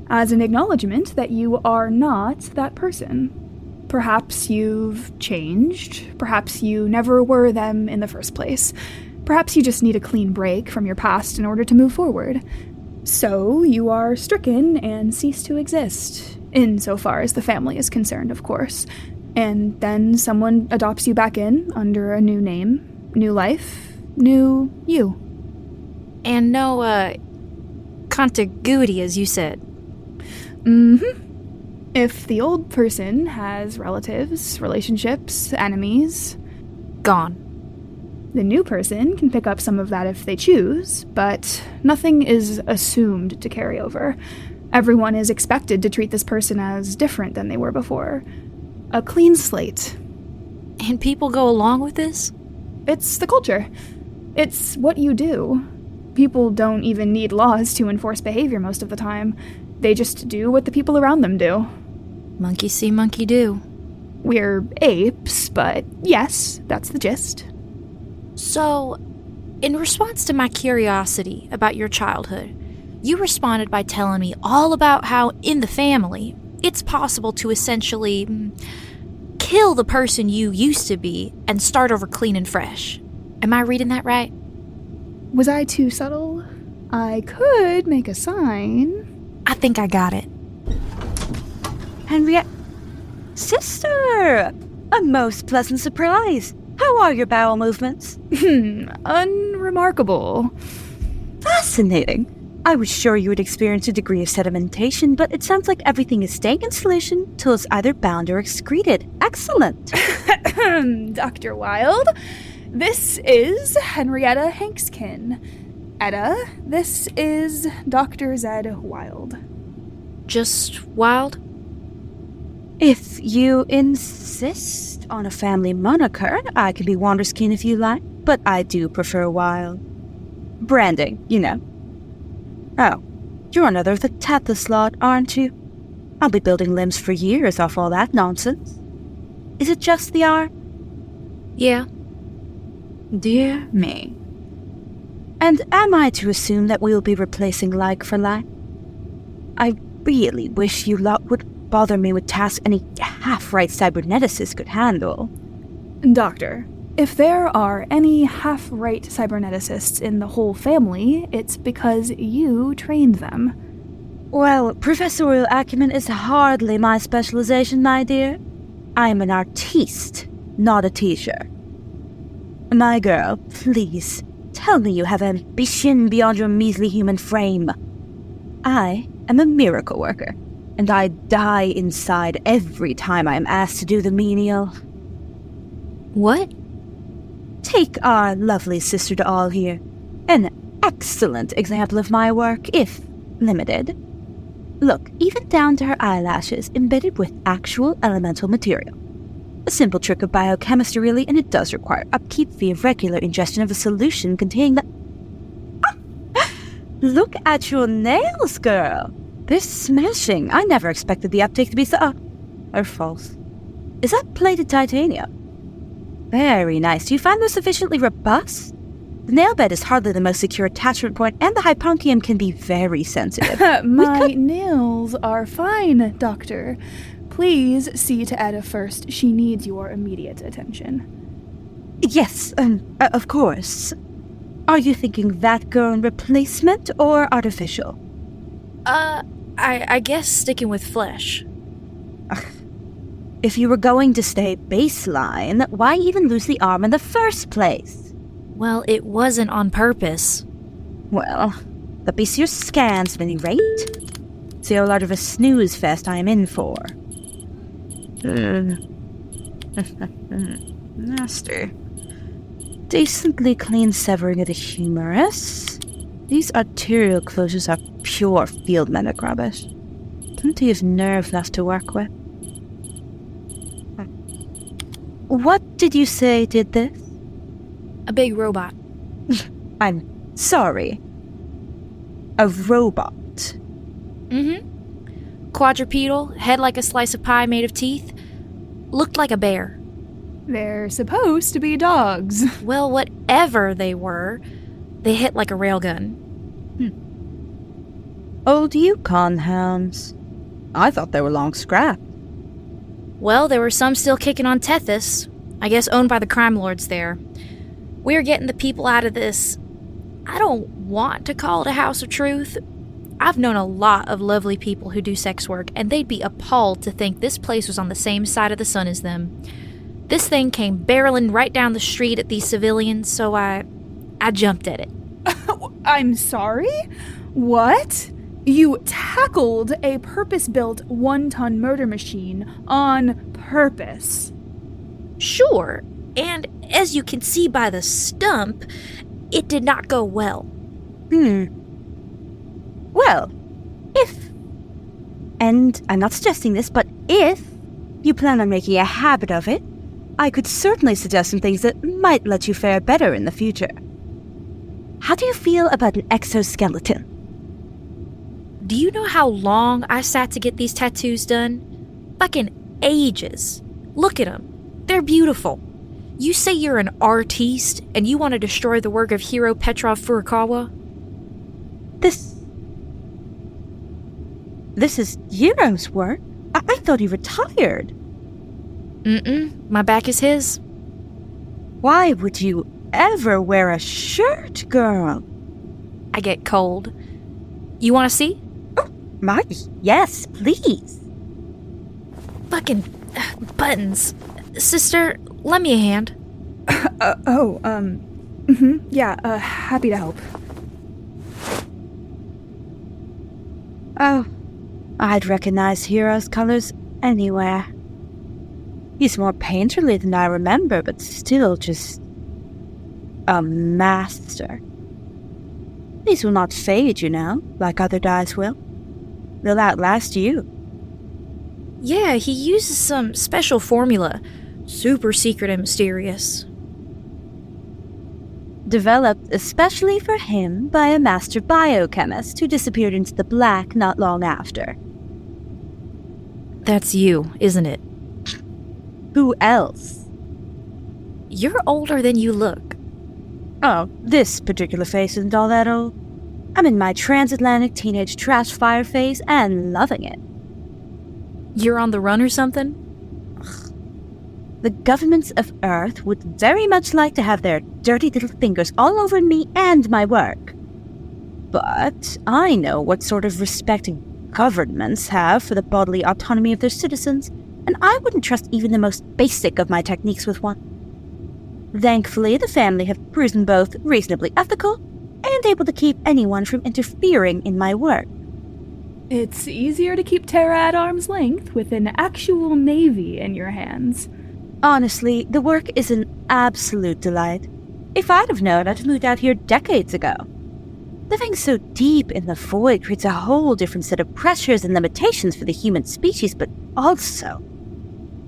As an acknowledgement that you are not that person. Perhaps you've changed. Perhaps you never were them in the first place. Perhaps you just need a clean break from your past in order to move forward. So you are stricken and cease to exist, insofar as the family is concerned, of course. And then someone adopts you back in under a new name. New life, new you.
And no, contiguity, as you said.
If the old person has relatives, relationships, enemies...
Gone.
The new person can pick up some of that if they choose, but nothing is assumed to carry over. Everyone is expected to treat this person as different than they were before. A clean slate.
And people go along with this?
It's the culture. It's what you do. People don't even need laws to enforce behavior most of the time. They just do what the people around them do.
Monkey see, monkey do.
We're apes, but yes, that's the gist.
So, in response to my curiosity about your childhood, you responded by telling me all about how, in the family, it's possible to essentially kill the person you used to be and start over clean and fresh. Am I reading that right?
Was I too subtle? I could make a sign.
I think I got it.
Henriette. Sister! A most pleasant surprise. How are your bowel movements?
Unremarkable.
Fascinating. I was sure you would experience a degree of sedimentation, but it sounds like everything is staying in solution till it's either bound or excreted. Excellent.
Dr. Wilde, this is Henrietta Hankskin. Etta, this is Dr. Zed Wilde.
Just Wilde?
If you insist on a family moniker, I can be Wanderskin if you like, but I do prefer Wilde. Branding, you know. Oh, you're another of the Tethys lot, aren't you? I'll be building limbs for years off all that nonsense. Is it just the R?
Yeah.
Dear me. And am I to assume that we'll be replacing like for like? I really wish you lot would bother me with tasks any half-right cyberneticist could handle.
Doctor, if there are any half-right cyberneticists in the whole family, it's because you trained them.
Well, professorial acumen is hardly my specialization, my dear. I am an artiste, not a teacher. My girl, please, tell me you have ambition beyond your measly human frame. I am a miracle worker, and I die inside every time I am asked to do the menial.
What?
Take our lovely sister to all here. An excellent example of my work, if limited. Look, even down to her eyelashes embedded with actual elemental material. A simple trick of biochemistry, really, and it does require upkeep via regular ingestion of a solution containing the... Look at your nails, girl! They're smashing. I never expected the uptake to be so... or false. Is that plated titanium? Very nice. Do you find those sufficiently robust? The nail bed is hardly the most secure attachment point, and the hypunkium can be very sensitive.
My nails are fine, Doctor. Please see to Etta first. She needs your immediate attention.
Yes, of course. Are you thinking that girl in replacement or artificial?
I guess sticking with flesh.
If you were going to stay baseline, why even lose the arm in the first place?
Well, it wasn't on purpose.
Well, that beats your scans at any rate. See how large of a snooze fest I am in for. Master. Decently clean severing of the humerus. These arterial closures are pure field medic rubbish. Plenty of nerve left to work with. What did you say did this?
A big robot.
I'm sorry. A robot?
Mm-hmm. Quadrupedal, head like a slice of pie made of teeth. Looked like a bear.
They're supposed to be dogs.
Well, whatever they were, they hit like a railgun.
Old Yukon hounds. I thought they were long scrap.
Well, there were some still kicking on Tethys. I guess owned by the crime lords there. We're getting the people out of this. I don't want to call it a house of truth. I've known a lot of lovely people who do sex work, and they'd be appalled to think this place was on the same side of the sun as them. This thing came barreling right down the street at these civilians, so I jumped at it.
I'm sorry? What? You tackled a purpose-built 1-ton murder machine on purpose.
Sure, And as you can see by the stump, it did not go well.
Well, if, and I'm not suggesting this, but if you plan on making a habit of it, I could certainly suggest some things that might let you fare better in the future. How do you feel about an exoskeleton?
Do you know how long I sat to get these tattoos done? Fucking ages. Look at them. They're beautiful. You say you're an artiste and you want to destroy the work of hero Petrov Furukawa?
This is Hero's work? I thought he retired.
My back is his.
Why would you ever wear a shirt, girl?
I get cold. You want to see?
Oh, yes, please.
Fucking buttons. Sister, lend me a hand.
Yeah, happy to help.
Oh, I'd recognize Hero's colors anywhere. He's more painterly than I remember, but still just a master. These will not fade, you know, like other dyes will. They'll outlast you.
Yeah, he uses some special formula. Super secret and mysterious.
Developed especially for him by a master biochemist who disappeared into the black not long after.
That's you, isn't it?
Who else?
You're older than you look.
Oh, this particular face isn't all that old. I'm in my transatlantic teenage trash fire phase and loving it.
You're on the run or something?
The governments of Earth would very much like to have their dirty little fingers all over me and my work. But I know what sort of respect governments have for the bodily autonomy of their citizens, and I wouldn't trust even the most basic of my techniques with one. Thankfully, the family have proven both reasonably ethical and able to keep anyone from interfering in my work.
It's easier to keep Terra at arm's length with an actual navy in your hands.
Honestly, the work is an absolute delight. If I'd have known, I'd have moved out here decades ago. Living so deep in the void creates a whole different set of pressures and limitations for the human species, but also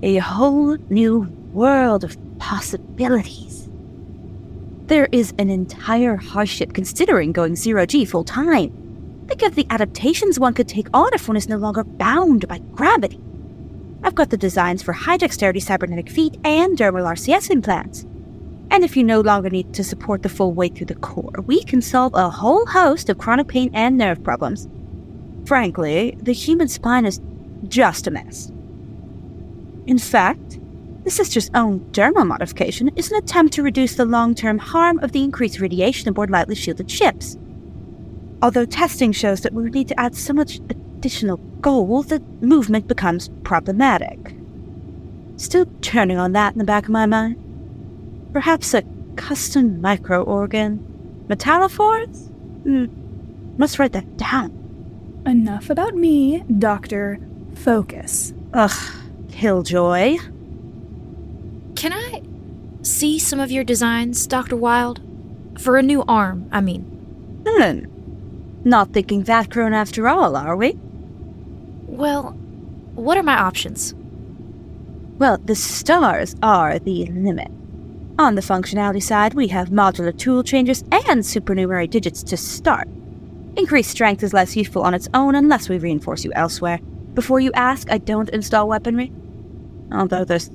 a whole new world of possibilities. There is an entire hardship considering going 0G full-time. Think of the adaptations one could take on if one is no longer bound by gravity. I've got the designs for high-dexterity cybernetic feet and dermal RCS implants. And if you no longer need to support the full weight through the core, we can solve a whole host of chronic pain and nerve problems. Frankly, the human spine is just a mess. In fact, the sister's own dermal modification is an attempt to reduce the long-term harm of the increased radiation aboard lightly shielded ships. Although testing shows that we would need to add so much additional gold that movement becomes problematic. Still churning on that in the back of my mind. Perhaps a custom micro-organ? Metallophores? Must write that down.
Enough about me, Doctor. Focus.
Ugh, killjoy.
Can I see some of your designs, Dr. Wilde? For a new arm, I mean.
Not thinking that grown after all, are we?
Well, what are my options?
Well, the stars are the limit. On the functionality side, we have modular tool changers and supernumerary digits to start. Increased strength is less useful on its own unless we reinforce you elsewhere. Before you ask, I don't install weaponry. Although there's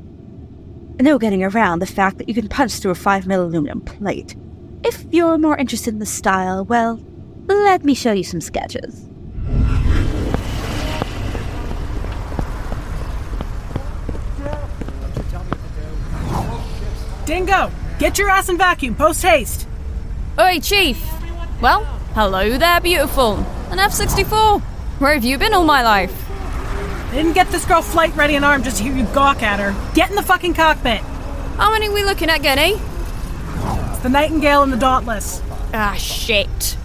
no getting around the fact that you can punch through a 5mm aluminum plate. If you're more interested in the style, well, let me show you some sketches.
Dingo! Get your ass in vacuum, post-haste!
Oi, Chief! Well, hello there, beautiful. An F-64. Where have you been all my life?
I didn't get this girl flight ready and armed just to hear you gawk at her. Get in the fucking cockpit!
How many are we looking at, Genny?
It's the Nightingale and the Dauntless.
Ah, shit.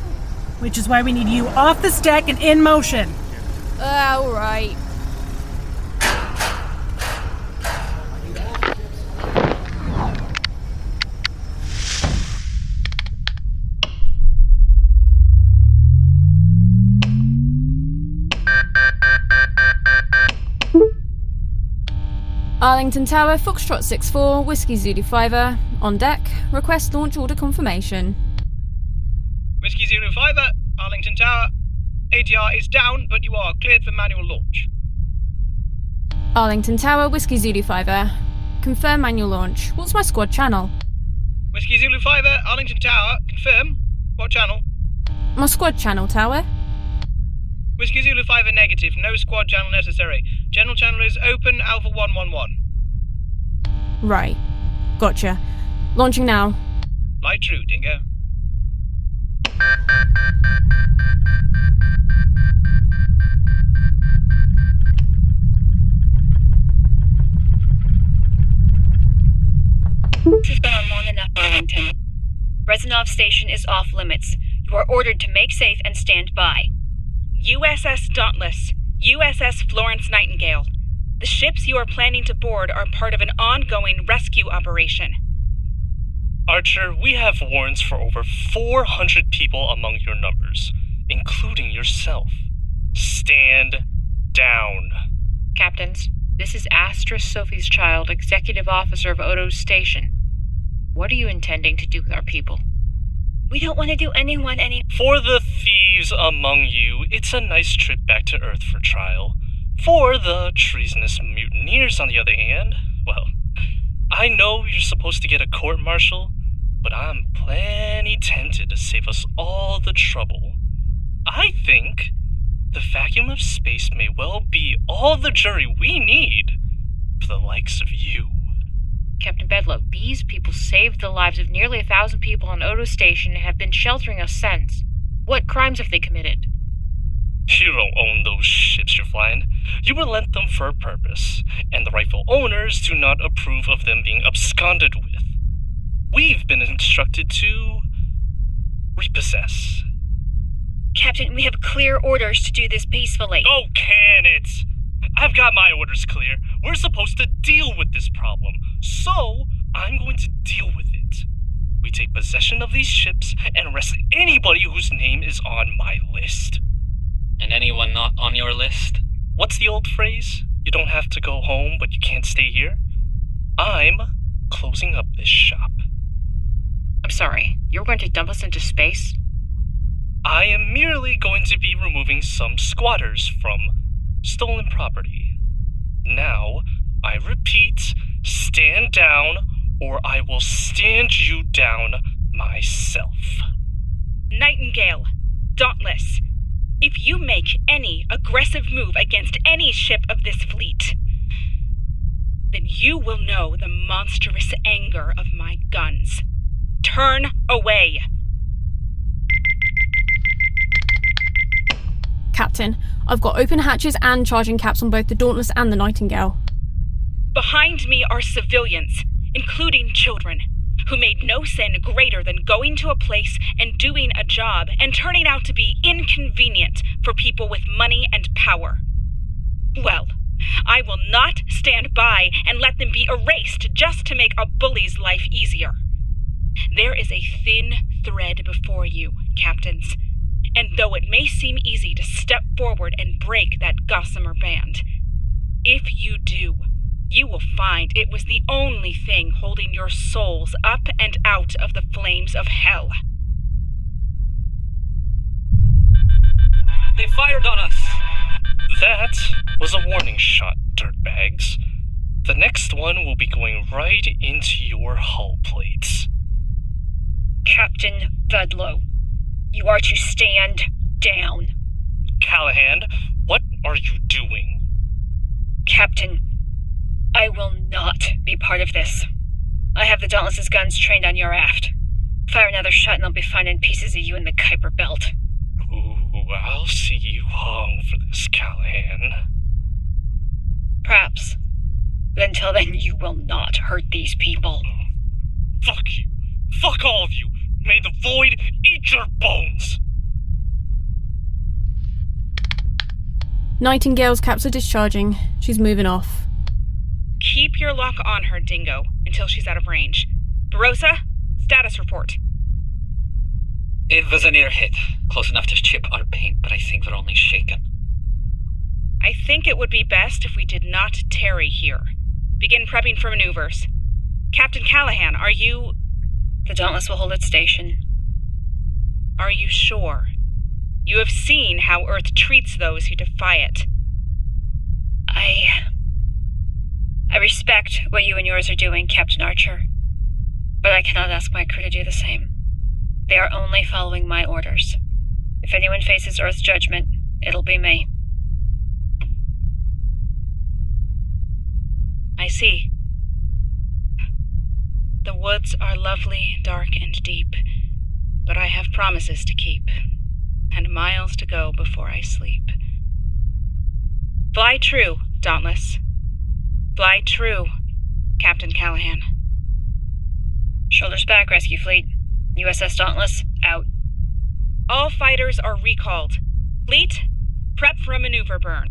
Which is why we need you off this deck and in motion.
Alright. Arlington Tower, Foxtrot 64, Whiskey Zulu 5, on deck. Request launch order confirmation.
Whiskey Zulu 5, Arlington Tower. ATR is down, but you are cleared for manual launch.
Arlington Tower, Whiskey Zulu 5, confirm manual launch. What's my squad channel?
Whiskey Zulu 5, Arlington Tower, confirm. What channel?
My squad channel, Tower.
Whiskey Zulu 5 negative, no squad channel necessary. General channel is open, Alpha 111.
Right. Gotcha. Launching now.
Light true, Dingo.
This has gone on long enough, Arlington. Rezanov Station is off limits. You are ordered to make safe and stand by.
USS Dauntless, USS Florence Nightingale. The ships you are planning to board are part of an ongoing rescue operation.
Archer, we have warrants for over 400 people among your numbers, including yourself. Stand down.
Captains, this is Astra Sophie's Child, Executive Officer of Odo's Station. What are you intending to do with our people?
We don't want to do anyone any—
For the thieves among you, it's a nice trip back to Earth for trial. For the treasonous mutineers, on the other hand, well, I know you're supposed to get a court-martial, but I'm plenty tempted to save us all the trouble. I think the vacuum of space may well be all the jury we need for the likes of you.
Captain Bedlow, these people saved the lives of nearly 1,000 people on Odo Station and have been sheltering us since. What crimes have they committed?
You don't own those ships you're flying. You were lent them for a purpose, and the rightful owners do not approve of them being absconded with. We've been instructed to repossess.
Captain, we have clear orders to do this peacefully.
Oh, can it? I've got my orders clear. We're supposed to deal with this problem, so I'm going to deal with it. We take possession of these ships and arrest anybody whose name is on my list.
And anyone not on your list?
What's the old phrase? You don't have to go home, but you can't stay here? I'm closing up this shop.
I'm sorry, you're going to dump us into space?
I am merely going to be removing some squatters from stolen property. Now, I repeat, stand down, or I will stand you down myself.
Nightingale, Dauntless, if you make any aggressive move against any ship of this fleet, then you will know the monstrous anger of my guns. Turn away.
Captain, I've got open hatches and charging caps on both the Dauntless and the Nightingale.
Behind me are civilians, including children, who made no sin greater than going to a place and doing a job and turning out to be inconvenient for people with money and power. Well, I will not stand by and let them be erased just to make a bully's life easier. There is a thin thread before you, captains, and though it may seem easy to step forward and break that gossamer band, if you do, you will find it was the only thing holding your souls up and out of the flames of hell.
They fired on us!
That was a warning shot, dirtbags. The next one will be going right into your hull plates.
Captain Bedlow, you are to stand down.
Callahan, what are you doing?
Captain, I will not be part of this. I have the Dauntless's guns trained on your aft. Fire another shot and they'll be finding pieces of you in the Kuiper Belt.
Ooh, I'll see you hung for this, Callahan.
Perhaps. But until then, you will not hurt these people.
Fuck you. Fuck all of you. May the void eat your bones.
Nightingale's caps are discharging. She's moving off.
Keep your lock on her, Dingo, until she's out of range. Barossa, status report.
It was a near hit. Close enough to chip our paint, but I think they're only shaken.
I think it would be best if we did not tarry here. Begin prepping for maneuvers. Captain Callahan, are you...
The Dauntless will hold its station.
Are you sure? You have seen how Earth treats those who defy it.
I respect what you and yours are doing, Captain Archer. But I cannot ask my crew to do the same. They are only following my orders. If anyone faces Earth's judgment, it'll be me.
I see. The woods are lovely, dark, and deep, but I have promises to keep, and miles to go before I sleep. Fly true, Dauntless. Fly true, Captain Callahan.
Shoulders back, Rescue Fleet. USS Dauntless, out.
All fighters are recalled. Fleet, prep for a maneuver burn.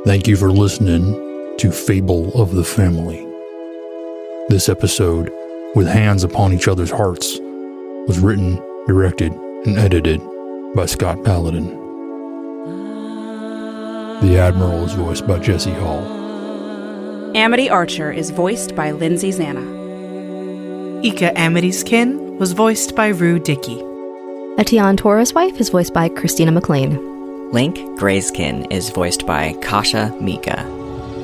Thank you for listening to Fable of the Family. This episode, With Hands Upon Each Other's Hearts, was written, directed, and edited by Scott Paladin. The Admiral is voiced by Jesse Hall.
Amity Archer is voiced by Lindsay Zana.
Eka Etianneskin was voiced by Rue Dickey.
Etianne Toraswife is voiced by Christina McClain.
Greyskin is voiced by Kasha Mika.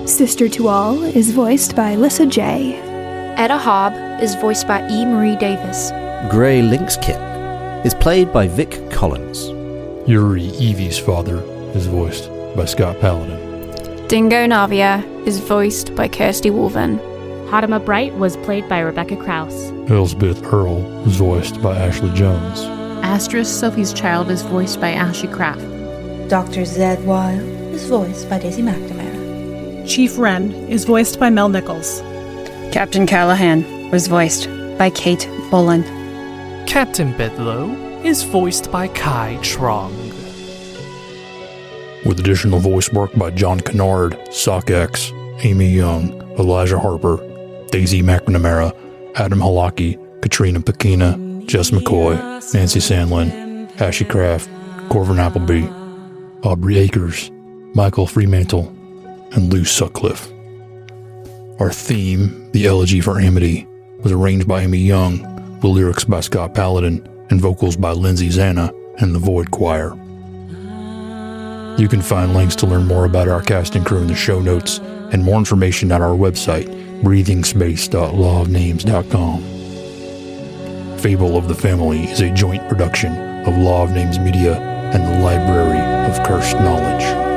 Sister to All is voiced by Lyssa Jay.
Etta Hobb is voiced by E. Marie Davis.
Linkskin is played by Vic Collins.
Yuri, Eviesfather, is voiced by Scott Paladin.
Dingo Navia is voiced by Kirsty Woolven.
Hadama Bright was played by Rebecca Krause.
Elspeth Earl is voiced by Ashley Jones.
Asterisk Sophie's Child is voiced by Ashley Kraft.
Dr. Zed Wild is voiced by Daisy McNamara.
Chief Wren is voiced by Mel Nichols.
Captain Callahan was voiced by Kate Bolin.
Captain Bedlow is voiced by Kai Trong.
With additional voice work by John Kennard, Sock-X, Amy Young, Elijah Harper, Daisy McNamara, Adam Halaki, Katrina Pekina, Jess McCoy, Nancy Sandlin, Ashley Kraft, Corvin Appleby, Aubrey Akers, Michael Fremantle, and Lou Sutcliffe. Our theme, The Elegy for Amity, was arranged by Amy Young, with lyrics by Scott Paladin, and vocals by Lindsay Zana and the Void Choir. You can find links to learn more about our cast and crew in the show notes, and more information at our website, breathingspace.lawofnames.com. Fable of the Family is a joint production of Law of Names Media and the Library of Cursed Knowledge.